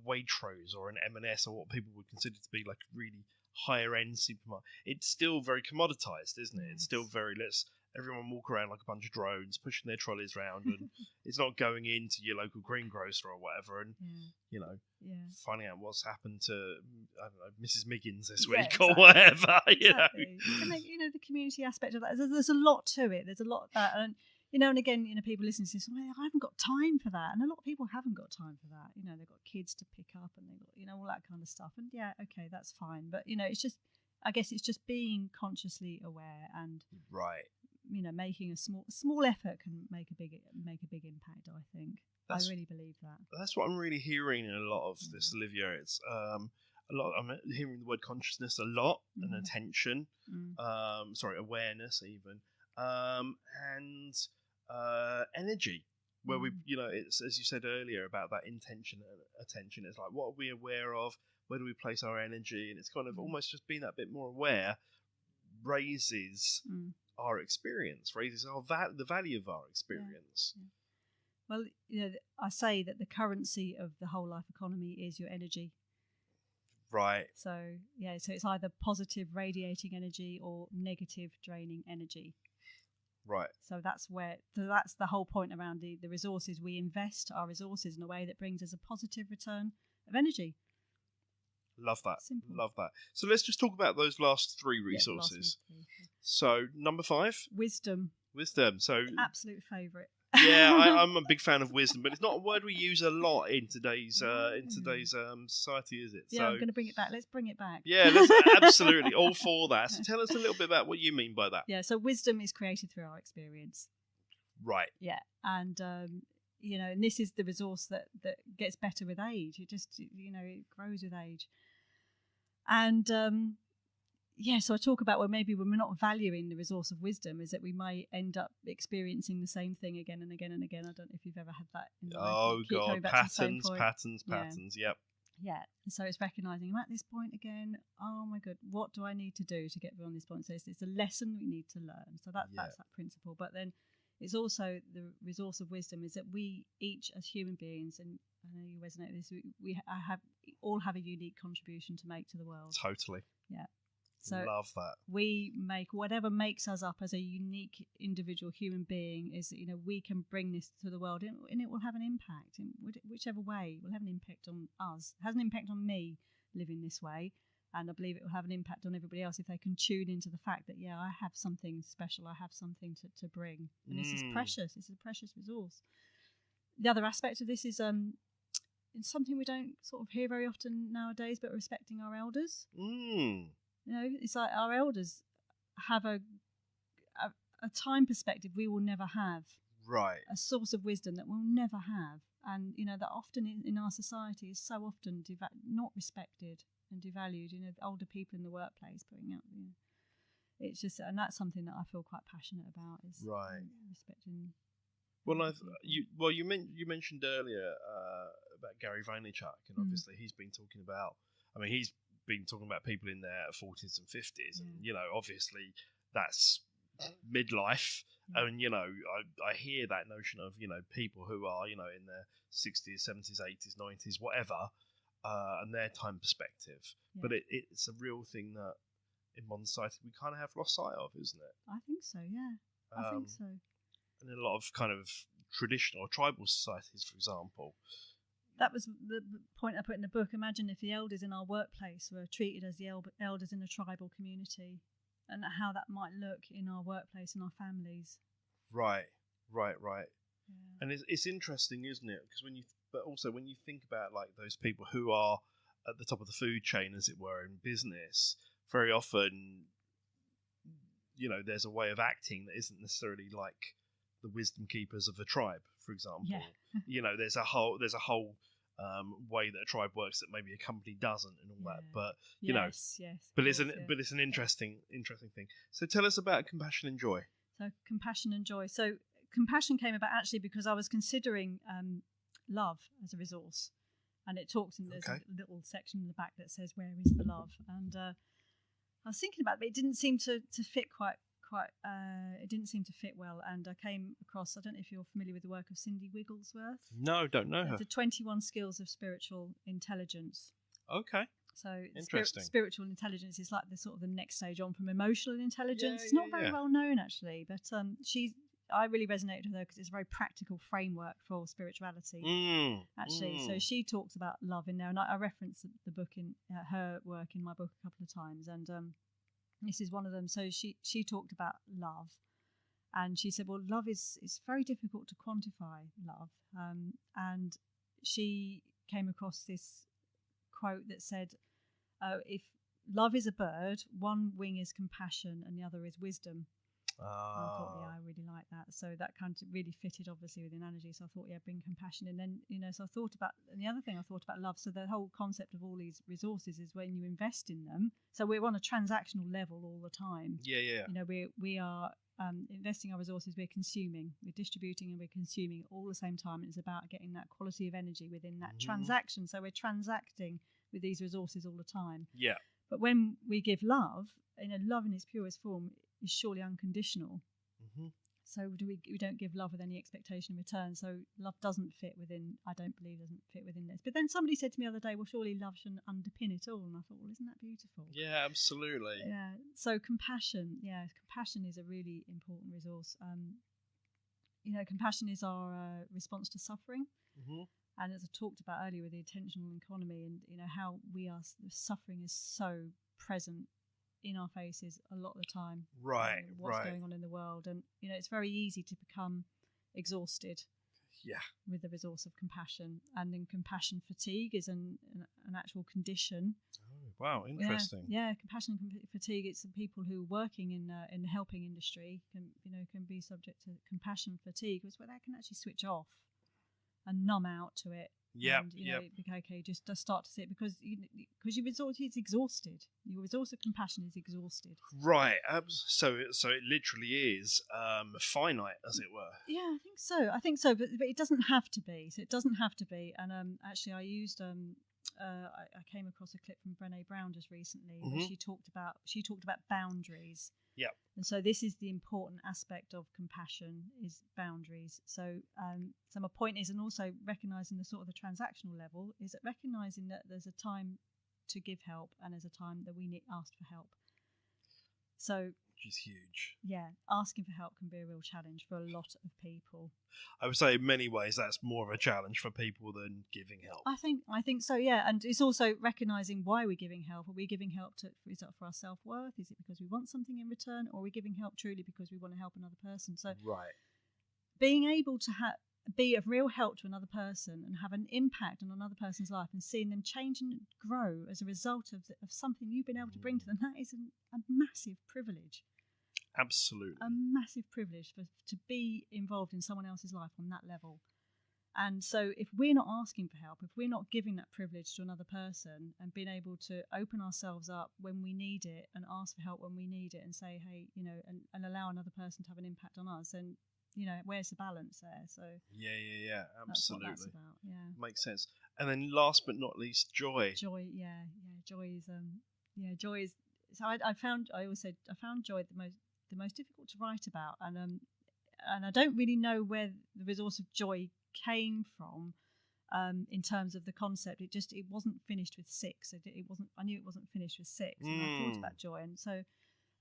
Waitrose or an M&S or what people would consider to be like really higher end supermarket, it's still very commoditized, isn't it? Yes. It's still very everyone walk around like a bunch of drones pushing their trolleys around, and it's not going into your local greengrocer or whatever and finding out what's happened to Mrs. Miggins this week or whatever. Exactly. And the community aspect of that, there's a lot to it. There's a lot of that, and and again, people listening to this, I haven't got time for that, and a lot of people haven't got time for that. They've got kids to pick up, and they've got all that kind of stuff, and okay, that's fine, but it's just, I guess it's just being consciously aware and making a small effort can make a big impact. I think I really believe that. That's what I'm really hearing in a lot of this, Olivia. It's a lot. I'm hearing the word consciousness a lot, and attention. Awareness even, and energy. where we, it's, as you said earlier about that intention and attention. It's like, what are we aware of? Where do we place our energy? And it's kind of almost just being that bit more aware raises our experience, raises the value of our experience. Yeah. Well, I say that the currency of the whole life economy is your energy. Right. So it's either positive radiating energy or negative draining energy. Right. So that's the whole point around the resources. We invest our resources in a way that brings us a positive return of energy. Love that. Simple. Love that. So let's just talk about those last three resources. So number 5. Wisdom. So Absolute favourite. Yeah, I'm a big fan of wisdom, but it's not a word we use a lot in today's society, is it? Yeah, I'm going to bring it back. Let's bring it back. Yeah, let's absolutely all for that. So tell us a little bit about what you mean by that. Yeah, so wisdom is created through our experience. Right. Yeah, and and this is the resource that gets better with age. It just it grows with age, and so I talk about maybe when we're not valuing the resource of wisdom, is that we may end up experiencing the same thing again and again and again. I don't know if you've ever had that in life. Oh God, patterns. Yep. Yeah. So it's recognising I'm at this point again. Oh my God, what do I need to do to get beyond this point? So it's a lesson we need to learn. So that's that principle. But then it's also the resource of wisdom is that we each as human beings, and I know you resonate with this, we all have a unique contribution to make to the world. Totally. Yeah. So love that. We make whatever makes us up as a unique individual human being is we can bring this to the world, and it will have an impact in whichever way. It will have an impact on us. It has an impact on me living this way, and I believe it will have an impact on everybody else if they can tune into the fact that I have something special. I have something to bring, and this is precious. This is a precious resource. The other aspect of this is it's something we don't sort of hear very often nowadays, but respecting our elders. It's like our elders have a time perspective we will never have. Right. A source of wisdom that we'll never have. And, that often in our society is so often not respected and devalued. Older people in the workplace putting out, it's just, and that's something that I feel quite passionate about is respecting. Well, you mentioned earlier about Gary Vaynerchuk, and obviously he's been talking about, he's been talking about people in their 40s and 50s, and obviously that's midlife, and I hear that notion of people who are in their 60s, 70s, 80s, 90s, whatever, and their time perspective. But it's a real thing that in modern society we kind of have lost sight of, isn't it? I think so. I think so. And in a lot of kind of traditional or tribal societies, for example. That was the point I put in the book. Imagine if the elders in our workplace were treated as the elders in a tribal community, and how that might look in our workplace and our families. Right. Yeah. And it's interesting, isn't it? Because when you think about like those people who are at the top of the food chain, as it were, in business, very often, there's a way of acting that isn't necessarily like the wisdom keepers of a tribe, for example. Yeah. There's a whole way that a tribe works that maybe a company doesn't, and all that. But but it's an interesting thing. So tell us about compassion and joy. So compassion and joy. So compassion came about actually because I was considering love as a resource, and it talks in there's a little section in the back that says where is the love, and I was thinking about it, but it didn't seem to fit quite. It didn't seem to fit well, and I came across, I don't know if you're familiar with the work of Cindy Wigglesworth. No, don't know her. The 21 skills of spiritual intelligence. Okay. So interesting. Spiritual intelligence is like the sort of the next stage on from emotional intelligence. It's not very well known actually, but I really resonated with her because it's a very practical framework for spirituality. So she talks about love in there, and I referenced the book in her work in my book a couple of times, and this is one of them. So she talked about love, and she said, well, love is very difficult to quantify love. And she came across this quote that said, if love is a bird, one wing is compassion and the other is wisdom. And I thought, I really like that. So that kind of really fitted obviously with the analogy. So I thought, bring compassion. And then, so I thought about, and the other thing I thought about love. So the whole concept of all these resources is when you invest in them. So we're on a transactional level all the time. Yeah. We are investing our resources, we're consuming, we're distributing, and we're consuming all at the same time. It's about getting that quality of energy within that transaction. So we're transacting with these resources all the time. Yeah. But when we give love, love in its purest form is surely unconditional. So we don't give love with any expectation in return. So love doesn't fit within, I don't believe doesn't fit within this. But then somebody said to me the other day, well, surely love shouldn't underpin it all. And I thought, well, isn't that beautiful? Yeah, absolutely. Yeah. So compassion is a really important resource. Compassion is our response to suffering. And as I talked about earlier with the attentional economy and, how suffering is so present in our faces a lot of the time. Right, what's going on in the world. And, it's very easy to become exhausted. Yeah. With the resource of compassion. And then compassion fatigue is an actual condition. Oh, wow, interesting. Yeah, compassion fatigue. It's the people who are working in the helping industry can be subject to compassion fatigue, where they can actually switch off and numb out to it. Yeah, okay, just start to see it because your resource is exhausted. Your resource of compassion is exhausted. Right. So it literally is finite, as it were. Yeah, I think so. But it doesn't have to be. So it doesn't have to be. And actually, I used I came across a clip from Brené Brown just recently where she talked about boundaries. Yeah. And so this is the important aspect of compassion is boundaries. So my point is, and also recognising the sort of the transactional level, is that recognising that there's a time to give help and there's a time that we need ask for help. So which is huge. Yeah, asking for help can be a real challenge for a lot of people. I would say in many ways that's more of a challenge for people than giving help. I think so, yeah. And it's also recognising why we're giving help. Are we giving help for our self-worth? Is it because we want something in return? Or are we giving help truly because we want to help another person? So right. Being able to be of real help to another person and have an impact on another person's life and seeing them change and grow as a result of something you've been able to bring to them, that is a massive privilege. Absolutely. A massive privilege to be involved in someone else's life on that level. And so if we're not asking for help, if we're not giving that privilege to another person and being able to open ourselves up when we need it and ask for help when we need it and say, hey, and allow another person to have an impact on us, then, where's the balance there? So yeah, absolutely. That's what that's about, yeah. Makes sense. And then last but not least, joy. Joy is, so I found joy the most difficult to write about, and I don't really know where the resource of joy came from in terms of the concept. It wasn't finished with 6. I knew it wasn't finished with 6. And I thought about joy,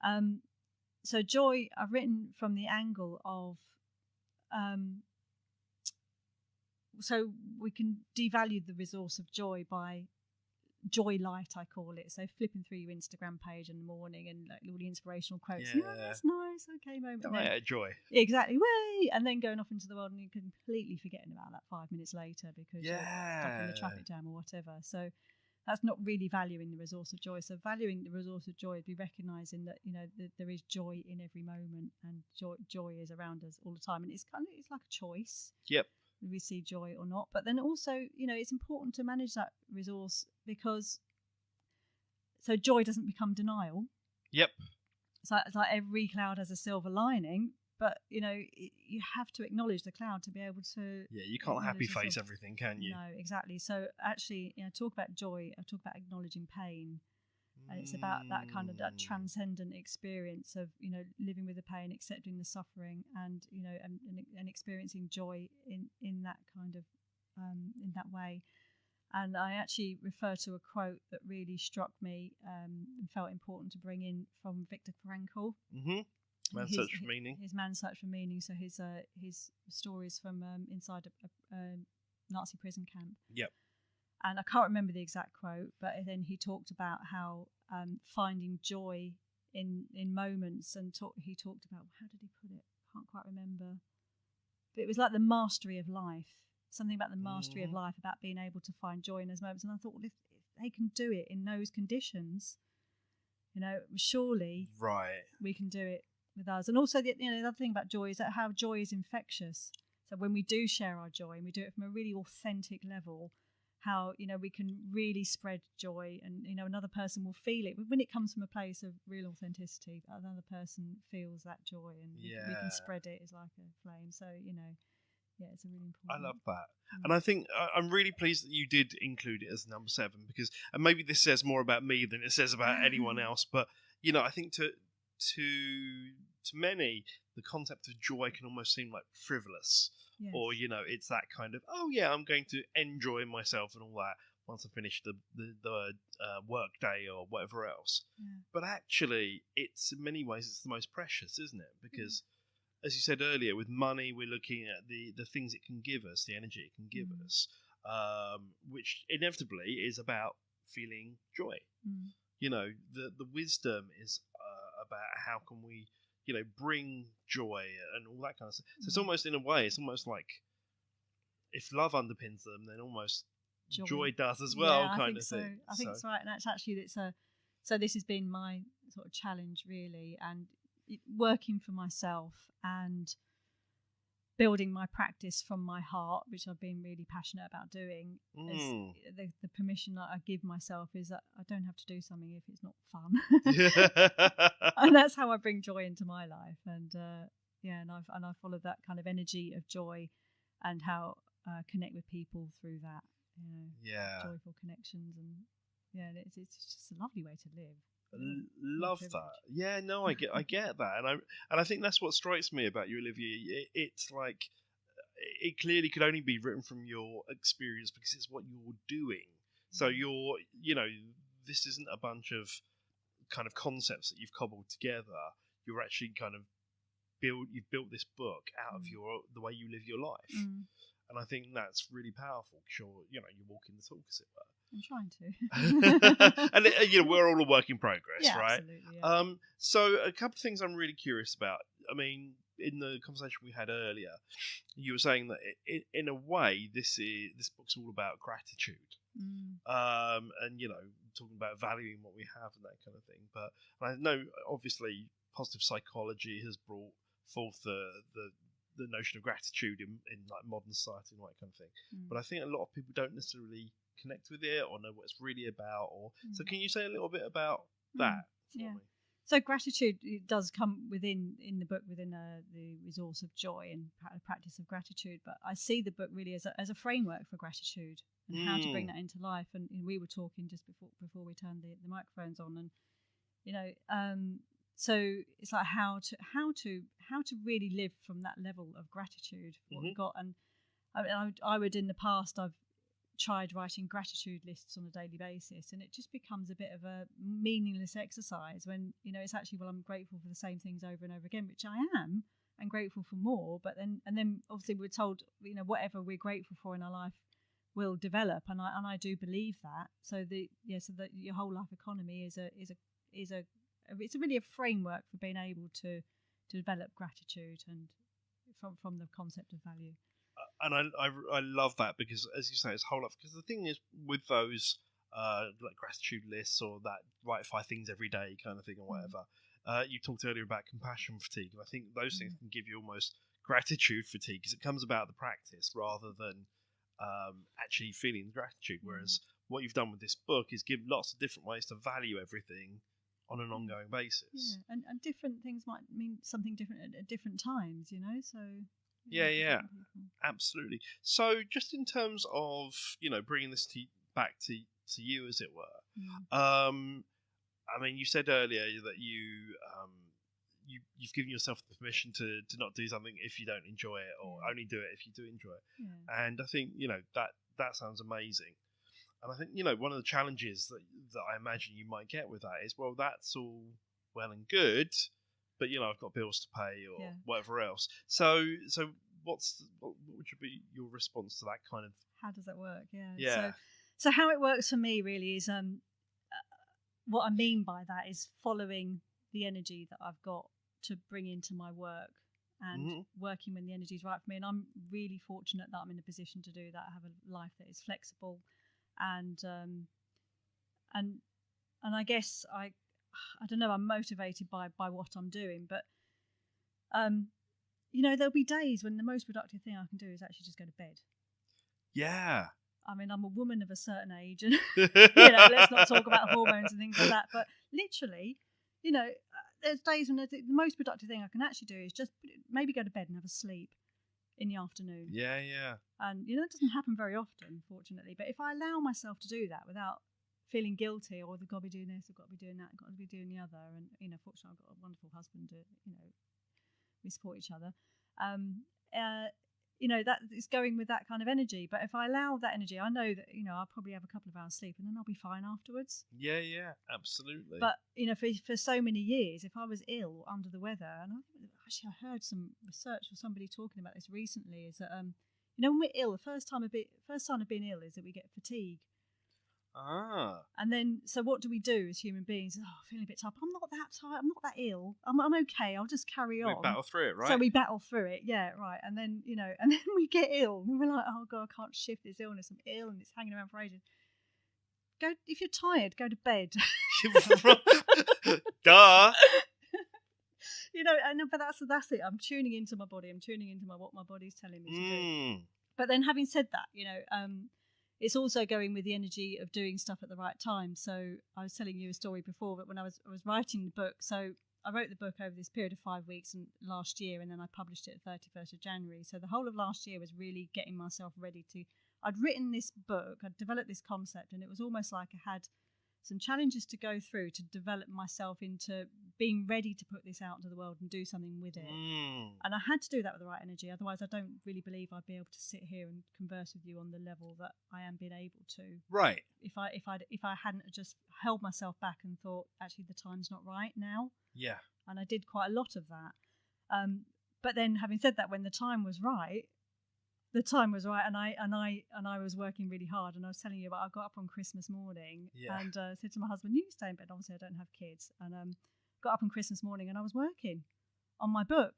and so joy I've written from the angle of so we can devalue the resource of joy by joy light, I call it. So flipping through your Instagram page in the morning and like all the inspirational quotes. Yeah, that's nice. Okay, moment. Joy. Exactly. Way, and then going off into the world and you're completely forgetting about that 5 minutes later because you're stuck in the traffic jam or whatever. So that's not really valuing the resource of joy. So valuing the resource of joy would be recognising that there is joy in every moment, and joy is around us all the time, and it's like a choice. Yep. We see joy or not, but then also it's important to manage that resource because so joy doesn't become denial. Yep. So it's like every cloud has a silver lining, but you have to acknowledge the cloud to be able to. Yeah, you can't happy face everything, can you? No, exactly. So actually, talk about joy. I talk about acknowledging pain. And it's about that kind of that transcendent experience of living with the pain, accepting the suffering, and and experiencing joy in that kind of in that way. And I actually refer to a quote that really struck me and felt important to bring in from Viktor Frankl. Man's Search for Meaning. His Man's Search for Meaning. So his stories from inside a Nazi prison camp. Yep. And I can't remember the exact quote, but then he talked about how finding joy in moments, and he talked about, how did he put it? Can't quite remember. But it was like the mastery of life, something about the mastery of life, about being able to find joy in those moments. And I thought, well, if they can do it in those conditions, surely we can do it with us. And also, the other thing about joy is that how joy is infectious. So when we do share our joy and we do it from a really authentic level, how, you know, we can really spread joy, and, you know, another person will feel it when it comes from a place of real authenticity. Another person feels that joy, and we can spread it as like a flame. So, you know, yeah, it's a really important. I love that. And I think I'm really pleased that you did include it as number 7, because, and maybe this says more about me than it says about anyone else, but, you know, I think to many, the concept of joy can almost seem like frivolous. Yes. Or, you know, it's that kind of, oh yeah, I'm going to enjoy myself and all that once I finish the work day or whatever else. Yeah. But actually, it's in many ways, it's the most precious, isn't it? Because as you said earlier, with money, we're looking at the things it can give us, the energy it can give us, which inevitably is about feeling joy. You know, the wisdom is about how can we, you know, bring joy and all that kind of stuff. So it's almost, in a way, it's almost like if love underpins them, then almost joy does as well, kind of thing. I think it's right, and that's actually so this has been my sort of challenge, really, and working for myself and building my practice from my heart, which I've been really passionate about doing. The permission that I give myself is that I don't have to do something if it's not fun. And that's how I bring joy into my life. And and I follow that kind of energy of joy, and how connect with people through that. You know, joyful connections, and it's just a lovely way to live. Love that. Yeah, no, I get that, and I think that's what strikes me about you, Olivia. It's like it clearly could only be written from your experience, because it's what you're doing. So you're, you know, this isn't a bunch of kind of concepts that you've cobbled together. You're actually kind of you've built this book out of the way you live your life, and I think that's really powerful, because you're walking the talk, as it were. I'm trying to. And you know, we're all a work in progress, right? Absolutely, yeah. So a couple of things I'm really curious about. I mean, in the conversation we had earlier, you were saying that in a way, this book's all about gratitude. And, you know, talking about valuing what we have and that kind of thing. But I know, obviously, positive psychology has brought forth the notion of gratitude in like modern society and all that kind of thing. But I think a lot of people don't necessarily connect with it or know what it's really about. So can you say a little bit about that for me? So gratitude, it does come within the book, within the resource of joy and practice of gratitude. But I see the book really as a framework for gratitude and how to bring that into life. And we were talking just before we turned the microphones on, and you know, so it's like how to really live from that level of gratitude for what we've got. And I would, in the past, I've tried writing gratitude lists on a daily basis, and it just becomes a bit of a meaningless exercise when, you know, it's actually, well, I'm grateful for the same things over and over again, which I am, and grateful for more, but then obviously we're told, you know, whatever we're grateful for in our life will develop, and I do believe that. So so that your whole life economy is it's really a framework for being able to develop gratitude and from the concept of value. And I love that, because, as you say, it's whole life. Because the thing is, with those like gratitude lists or that write 5 things every day kind of thing or whatever, you talked earlier about compassion fatigue. And I think those things can give you almost gratitude fatigue, because it comes about the practice rather than actually feeling gratitude. Whereas what you've done with this book is give lots of different ways to value everything on an ongoing basis. Yeah, and different things might mean something different at different times, you know, so... Yeah, absolutely. So, just in terms of, you know, bringing this back to you, as it were. I mean, you said earlier that you've given yourself the permission to not do something if you don't enjoy it, or only do it if you do enjoy it. Yeah. And I think, you know, that sounds amazing. And I think, you know, one of the challenges that I imagine you might get with that is, well, that's all well and good, but, you know, I've got bills to pay or whatever else. So what would be your response to that kind of... How does that work? Yeah. So how it works for me really is, what I mean by that is following the energy that I've got to bring into my work, and working when the energy is right for me. And I'm really fortunate that I'm in a position to do that. I have a life that is flexible, and I guess I don't know, I'm motivated by what I'm doing, but you know, there'll be days when the most productive thing I can do is actually just go to bed. Yeah. I mean, I'm a woman of a certain age, and let's not talk about hormones and things like that. But literally, there's days when the most productive thing I can actually do is just maybe go to bed and have a sleep in the afternoon. Yeah, yeah. And it doesn't happen very often, fortunately. But if I allow myself to do that without feeling guilty, or I've got to be doing this, I've got to be doing that, I've got to be doing the other, and fortunately I've got a wonderful husband. We support each other. That is going with that kind of energy. But if I allow that energy, I know that I'll probably have a couple of hours sleep, and then I'll be fine afterwards. Yeah, yeah, absolutely. But for so many years, if I was ill, under the weather, and I heard some research or somebody talking about this recently, is that when we're ill, the first sign of being ill is that we get fatigue. Ah. And then, so what do we do as human beings? Oh, feeling a bit tired. I'm not that tired. I'm not that ill. I'm okay. I'll just carry on. We battle through it, right? So we battle through it. Yeah, right. And then, and then we get ill. And we're like, oh God, I can't shift this illness. I'm ill and it's hanging around for ages. If you're tired, go to bed. Duh. But that's it. I'm tuning into my body. I'm tuning into what my body's telling me to do. But then having said that, it's also going with the energy of doing stuff at the right time. So I was telling you a story before, but when I was writing the book, so I wrote the book over this period of 5 weeks and last year, and then I published it 31st of January. So the whole of last year was really getting myself ready I'd written this book, I'd developed this concept, and it was almost like I had some challenges to go through to develop myself into being ready to put this out into the world and do something with it. And I had to do that with the right energy. Otherwise, I don't really believe I'd be able to sit here and converse with you on the level that I am being able to. Right. If I hadn't just held myself back and thought, actually, the time's not right now. Yeah. And I did quite a lot of that. But then, having said that, when the time was right, and I was working really hard, and I was telling you about I got up on Christmas morning and said to my husband, "You stay in bed." Obviously, I don't have kids, and got up on Christmas morning and I was working on my book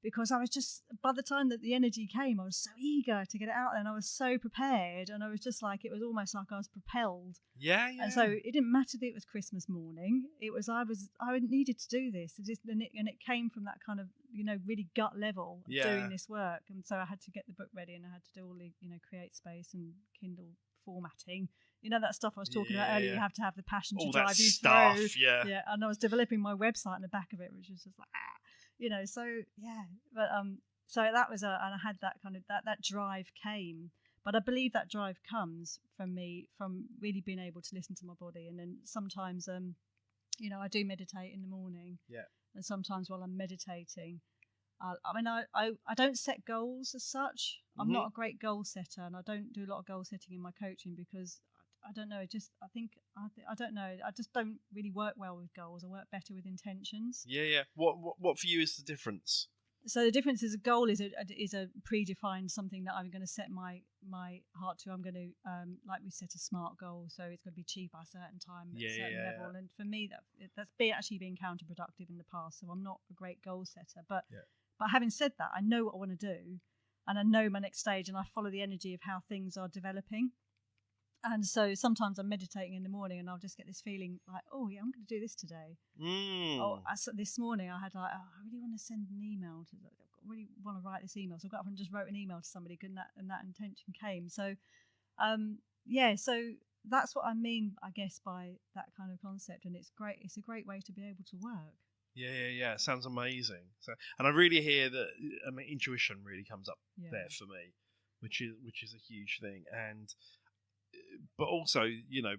because I was just, by the time that the energy came, I was so eager to get it out there, and I was so prepared, and I was just like, it was almost like I was propelled. Yeah, yeah. And so it didn't matter that it was Christmas morning. It was I needed to do this, and it came from that kind of really gut level of doing this work. And so I had to get the book ready, and I had to do all the create space and Kindle formatting. That stuff I was talking about earlier. You have to have the passion all to drive you stuff, through. Yeah. And I was developing my website in the back of it, which was just like, So yeah, but so that was and I had that kind of that drive came. But I believe that drive comes from me, from really being able to listen to my body. And then sometimes, I do meditate in the morning. Yeah. And sometimes while I'm meditating, I don't set goals as such. I'm not a great goal setter, and I don't do a lot of goal setting in my coaching because I don't know. I don't know. I just don't really work well with goals. I work better with intentions. Yeah, yeah. What for you is the difference? So the difference is a goal is a predefined something that I'm going to set my heart to. I'm going to like we set a SMART goal, so it's going to be achieved by a certain time at a certain level. And for me, that's actually been counterproductive in the past. So I'm not a great goal setter. But having said that, I know what I want to do, and I know my next stage, and I follow the energy of how things are developing. And so sometimes I'm meditating in the morning and I'll just get this feeling like, oh, yeah, I'm going to do this today. This morning I had I really want to send an email. I really want to write this email. So I got up and just wrote an email to somebody, and that intention came. So, so that's what I mean, I guess, by that kind of concept. And it's great. It's a great way to be able to work. Yeah. It sounds amazing. So, and I really hear that. I mean, intuition really comes up there for me, which is a huge thing. And but also,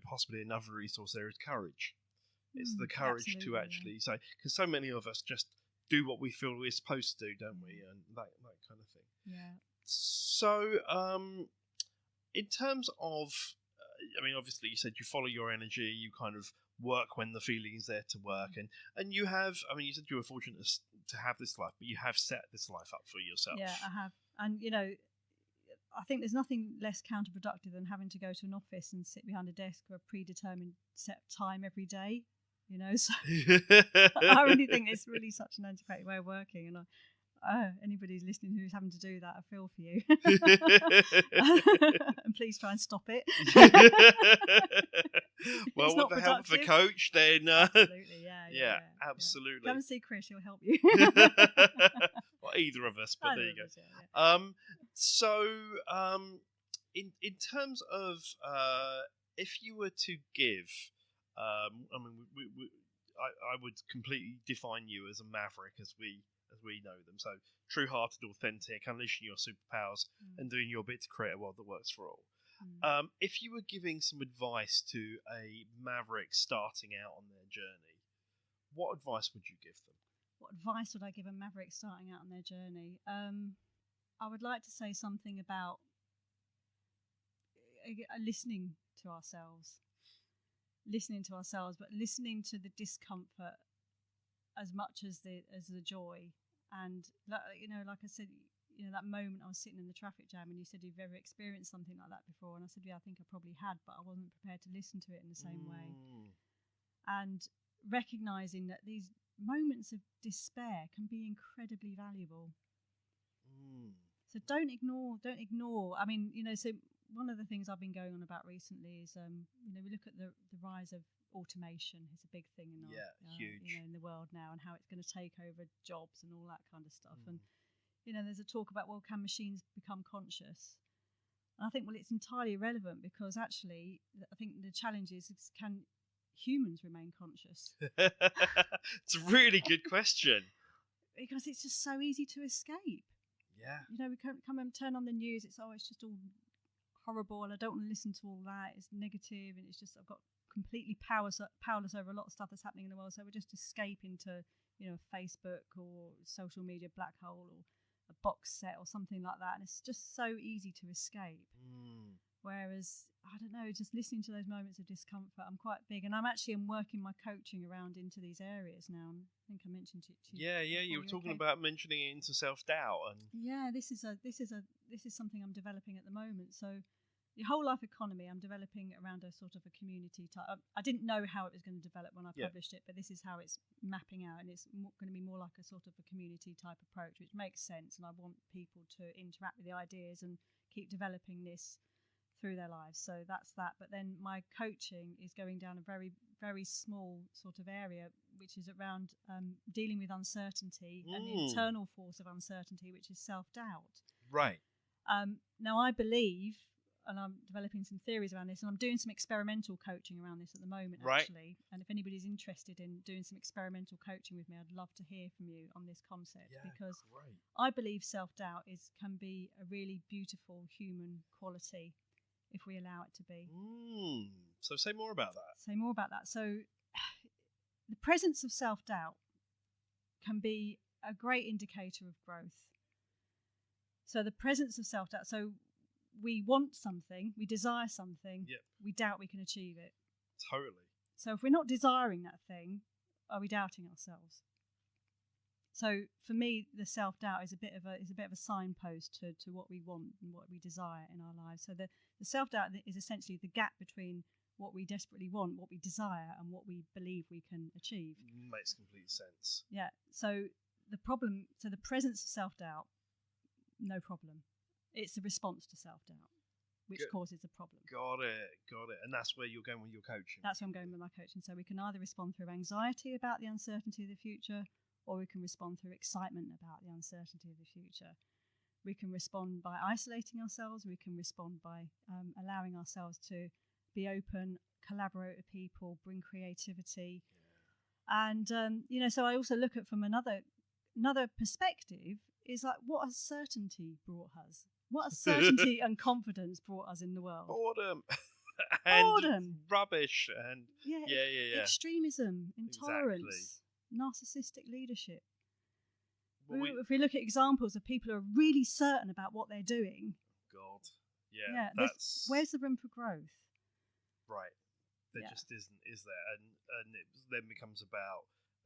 possibly another resource there is courage. It's the courage to actually say, because so many of us just do what we feel we're supposed to do, don't we? And that kind of thing. Yeah. So, in terms of, obviously you said you follow your energy, you kind of work when the feeling is there to work, and you have, you said you were fortunate to have this life, but you have set this life up for yourself. Yeah, I have. And, I think there's nothing less counterproductive than having to go to an office and sit behind a desk for a predetermined set time every day, So I really think it's really such an antiquated way of working. And anybody who's listening who's having to do that, I feel for you. And please try and stop it. Well, with the help of a coach, then absolutely, yeah, absolutely. Come and see Chris; he'll help you. Well, either of us, but there you go. Us, So, in terms of if you were to give, I mean, I would completely define you as a maverick as we know them. So true-hearted, authentic, unleashing your superpowers, and doing your bit to create a world that works for all. If you were giving some advice to a maverick starting out on their journey, what advice would you give them? What advice would I give a maverick starting out on their journey? I would like to say something about listening to ourselves, but listening to the discomfort as much as the joy. And like I said, that moment I was sitting in the traffic jam, and you said you've ever experienced something like that before, and I said, yeah, I think I probably had, but I wasn't prepared to listen to it in the same way. And recognizing that these moments of despair can be incredibly valuable. So don't ignore. I mean, so one of the things I've been going on about recently is, we look at the rise of automation is a big thing in huge. In the world now, and how it's going to take over jobs and all that kind of stuff. And there's a talk about, well, can machines become conscious? And I think, well, it's entirely irrelevant, because actually I think the challenge is can humans remain conscious? It's a really good question. Because it's just so easy to escape. Yeah. We can't come and turn on the news. It's just all horrible, and I don't want to listen to all that. It's negative, and it's just I've got completely powerless over a lot of stuff that's happening in the world. So we just escape into Facebook or social media black hole or a box set or something like that, and it's just so easy to escape. Whereas, I don't know, just listening to those moments of discomfort, I'm quite big, and I'm working my coaching around into these areas now. And I think I mentioned it to you. Yeah, you were talking about mentioning it into self-doubt, and this is something I'm developing at the moment. So the whole life economy I'm developing around a sort of a community type. I didn't know how it was going to develop when I published it, but this is how it's mapping out, and it's going to be more like a sort of a community type approach, which makes sense. And I want people to interact with the ideas and keep developing this through their lives. So that's that. But then my coaching is going down a very, very small sort of area, which is around dealing with uncertainty and the internal force of uncertainty, which is self-doubt. Right. Now, I believe, and I'm developing some theories around this, and I'm doing some experimental coaching around this at the moment, actually. And if anybody's interested in doing some experimental coaching with me, I'd love to hear from you on this concept, because I believe self-doubt can be a really beautiful human quality if we allow it to be. So say more about that. So the presence of self-doubt can be a great indicator of growth. So the presence of self-doubt, so we want something, we desire something, we doubt we can achieve it. Totally. So if we're not desiring that thing, are we doubting ourselves? So for me, the self-doubt is a bit of a signpost to what we want and what we desire in our lives. So the self-doubt is essentially the gap between what we desperately want, what we desire, and what we believe we can achieve. Makes complete sense. Yeah. So the presence of self-doubt, no problem. It's the response to self-doubt which causes a problem. Got it. And that's where you're going with your coaching. That's where I'm going with my coaching. So we can either respond through anxiety about the uncertainty of the future, or we can respond through excitement about the uncertainty of the future. We can respond by isolating ourselves. We can respond by allowing ourselves to be open, collaborate with people, bring creativity. Yeah. And, so I also look at from another perspective is like, what has certainty brought us? What has certainty and confidence brought us in the world? Boredom. And rubbish. And yeah. Extremism, intolerance, narcissistic leadership. If we look at examples of people who are really certain about what they're doing. God. Yeah. Where's the room for growth? Right. There just isn't, is there? And it then becomes about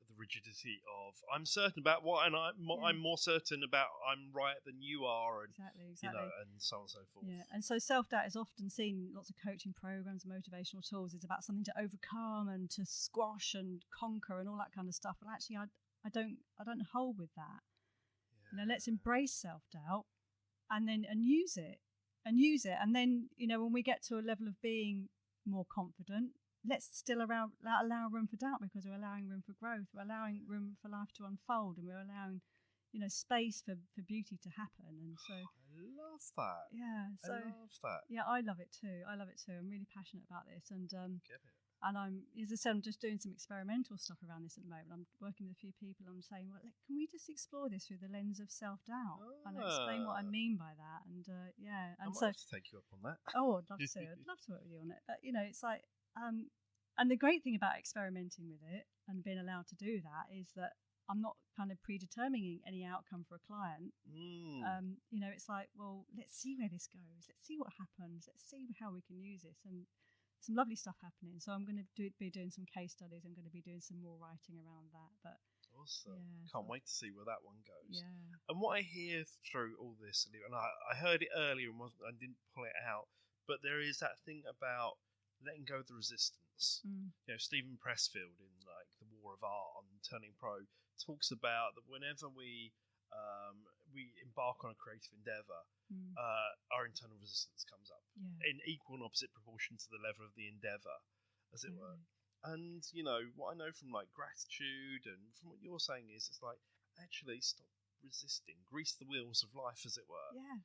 the rigidity of I'm certain about what, and I'm more certain about I'm right than you are, and exactly. And so on and so forth. Yeah, and so self-doubt is often seen in lots of coaching programs, motivational tools. It's about something to overcome and to squash and conquer and all that kind of stuff. And actually, I don't hold with that. Yeah. Let's embrace self-doubt and use it, and then when we get to a level of being more confident, let's still allow room for doubt, because we're allowing room for growth. We're allowing room for life to unfold, and we're allowing, space for beauty to happen. And so I love that. yeah, so I love that. yeah, I love it too. I'm really passionate about this, and Get it. and I'm, as I said, I'm just doing some experimental stuff around this at the moment. I'm working with a few people. I'm saying, well, can we just explore this through the lens of self-doubt and explain what I mean by that? And and I so might have to take you up on that. oh, I'd love to. I'd love to work with you on it. But it's like, and the great thing about experimenting with it and being allowed to do that is that I'm not kind of predetermining any outcome for a client. It's like, well, let's see where this goes. Let's see what happens. Let's see how we can use this. And some lovely stuff happening. So I'm going to be doing some case studies. I'm going to be doing some more writing around that. But awesome. Yeah, Can't wait to see where that one goes. Yeah. And what I hear through all this, and I heard it earlier and I didn't pull it out, but there is that thing about letting go of the resistance. Stephen Pressfield in like The War of Art and Turning Pro talks about that whenever we embark on a creative endeavour, our internal resistance comes up in equal and opposite proportion to the level of the endeavour, as it were. And what I know from like gratitude and from what you're saying is, it's like, actually stop resisting, grease the wheels of life, as it were. Yeah.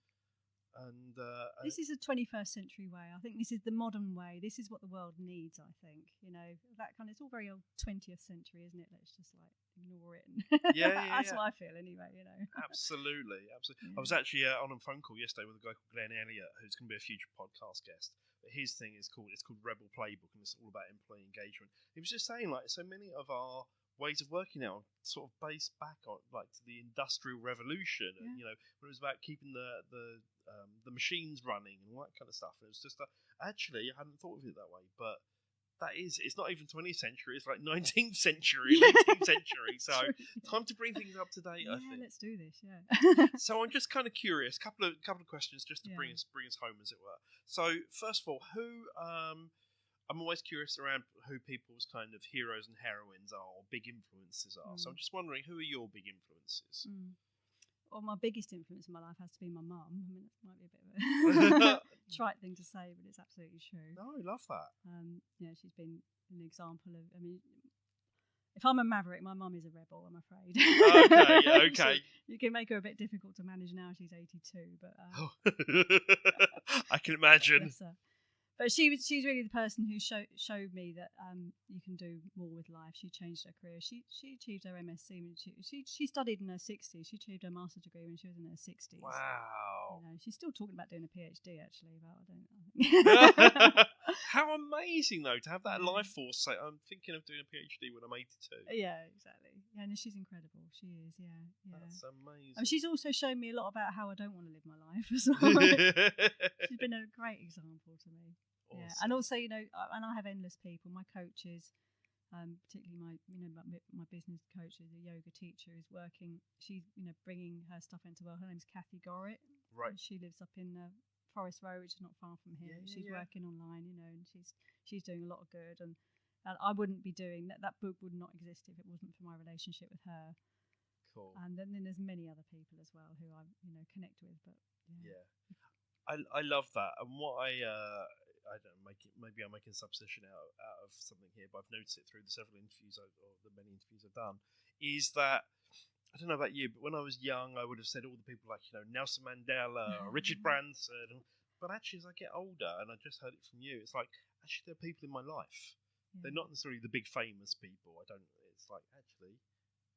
And this is a 21st century way. I think this is the modern way. This is what the world needs. I think that kind of, it's all very old 20th century, isn't it? Let's just like ignore it. That's what I feel anyway. Absolutely. Yeah. I was actually on a phone call yesterday with a guy called Glenn Elliott, who's going to be a future podcast guest. But his thing is called Rebel Playbook, and it's all about employee engagement. He was just saying, like, so many of our ways of working now sort of based back on like to the Industrial Revolution, and when it was about keeping the machines running and all that kind of stuff. And it was just actually, I hadn't thought of it that way, but it's not even 20th century, it's like 19th century, 18th century. So time to bring things up to date, I think. Let's do this, So I'm just kind of curious, couple of questions just to bring us home, as it were. So first of all, who I'm always curious around who people's kind of heroes and heroines are, or big influences are. So I'm just wondering, who are your big influences? Well, my biggest influence in my life has to be my mum. I mean, that might be a bit of a trite thing to say, but it's absolutely true. No, I love that. She's been an example of, I mean, if I'm a maverick, my mum is a rebel, I'm afraid. Okay. You can make her a bit difficult to manage now. She's 82, but... I can imagine. But she's really the person who showed me that you can do more with life. She changed her career. She achieved her MSc when she studied in her 60s. She achieved her master's degree when she was in her 60s. Wow. She's still talking about doing a PhD actually, but I don't. How amazing though to have that life force say, I'm thinking of doing a PhD when I'm 82. Yeah, exactly. Yeah, no, she's incredible. She is. Yeah. That's amazing. And she's also shown me a lot about how I don't want to live my life as well. She's been a great example to me. Awesome. Yeah, and also and I have endless people. My coaches, particularly my business coach, is a yoga teacher, is working. She's bringing her stuff into work. Her name's Kathy Gorrit. Right. She lives up in Forest Row, which is not far from here. She's working online, and she's doing a lot of good. And I wouldn't be doing that. That book would not exist if it wasn't for my relationship with her. Cool. And then there's many other people as well who I connect with. But I love that. And what I don't know, maybe I'm making a supposition out of something here, but I've noticed it through the several interviews or the many interviews I've done, is that, I don't know about you, but when I was young, I would have said all the people like, Nelson Mandela or Richard Branson. But actually, as I get older, and I just heard it from you, it's like, actually, there are people in my life. They're not necessarily the big famous people. It's like, actually,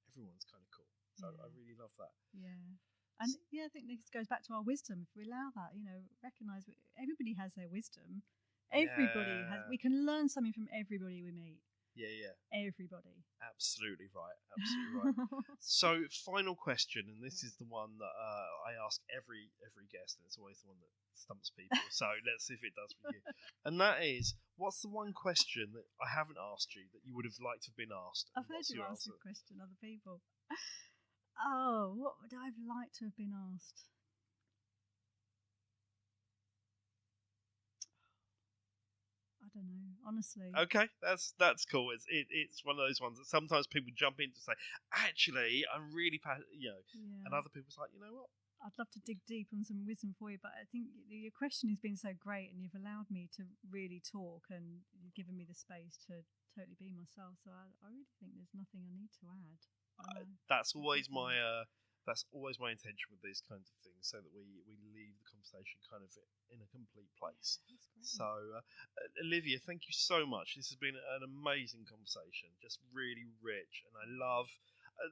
everyone's kind of cool. So I really love that. Yeah. And I think this goes back to our wisdom. If we allow that, recognise everybody has their wisdom. Everybody has. We can learn something from everybody we meet. Yeah. Everybody. Absolutely right. So, final question, and this is the one that I ask every guest, and it's always the one that stumps people. So let's see if it does for you. And that is, what's the one question that I haven't asked you that you would have liked to have been asked? I've heard you ask a question, other people. Oh, what would I have liked to have been asked? I don't know, honestly. Okay, that's cool. It's one of those ones that sometimes people jump in to say, actually, I'm really and other people's like, you know what? I'd love to dig deep on some wisdom for you, but I think your question has been so great, and you've allowed me to really talk, and you've given me the space to totally be myself. So I really think there's nothing I need to add. That's always my That's always my intention with these kinds of things, so that we leave the conversation kind of in a complete place. That's great. So, Olivia, thank you so much. This has been an amazing conversation, just really rich. And I love,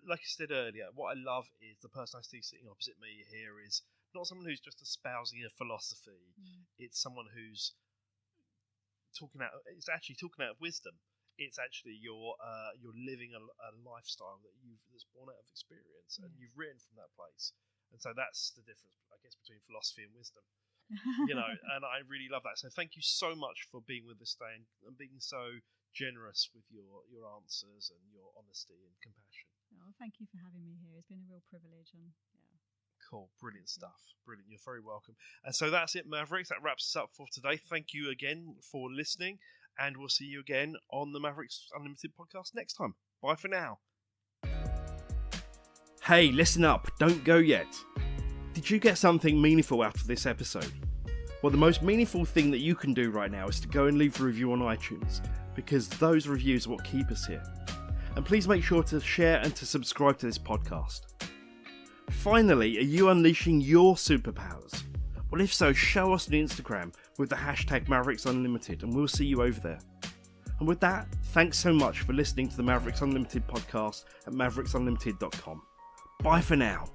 like I said earlier, what I love is the person I see sitting opposite me here is not someone who's just espousing a philosophy. It's someone who's it's actually talking out of wisdom. It's actually you're living a lifestyle that's born out of experience, and you've written from that place. And so that's the difference, I guess, between philosophy and wisdom. And I really love that. So thank you so much for being with us today and being so generous with your answers and your honesty and compassion. Oh, thank you for having me here. It's been a real privilege, and Cool, brilliant stuff. Brilliant. You're very welcome. And so that's it, Mavericks. That wraps us up for today. Thank you again for listening. And we'll see you again on the Mavericks Unlimited podcast next time. Bye for now. Hey, listen up. Don't go yet. Did you get something meaningful out of this episode? Well, the most meaningful thing that you can do right now is to go and leave a review on iTunes, because those reviews are what keep us here. And please make sure to share and to subscribe to this podcast. Finally, are you unleashing your superpowers? Well, if so, show us on Instagram with the hashtag Mavericks Unlimited, and we'll see you over there. And with that, thanks so much for listening to the Mavericks Unlimited podcast at mavericsunlimited.com. Bye for now.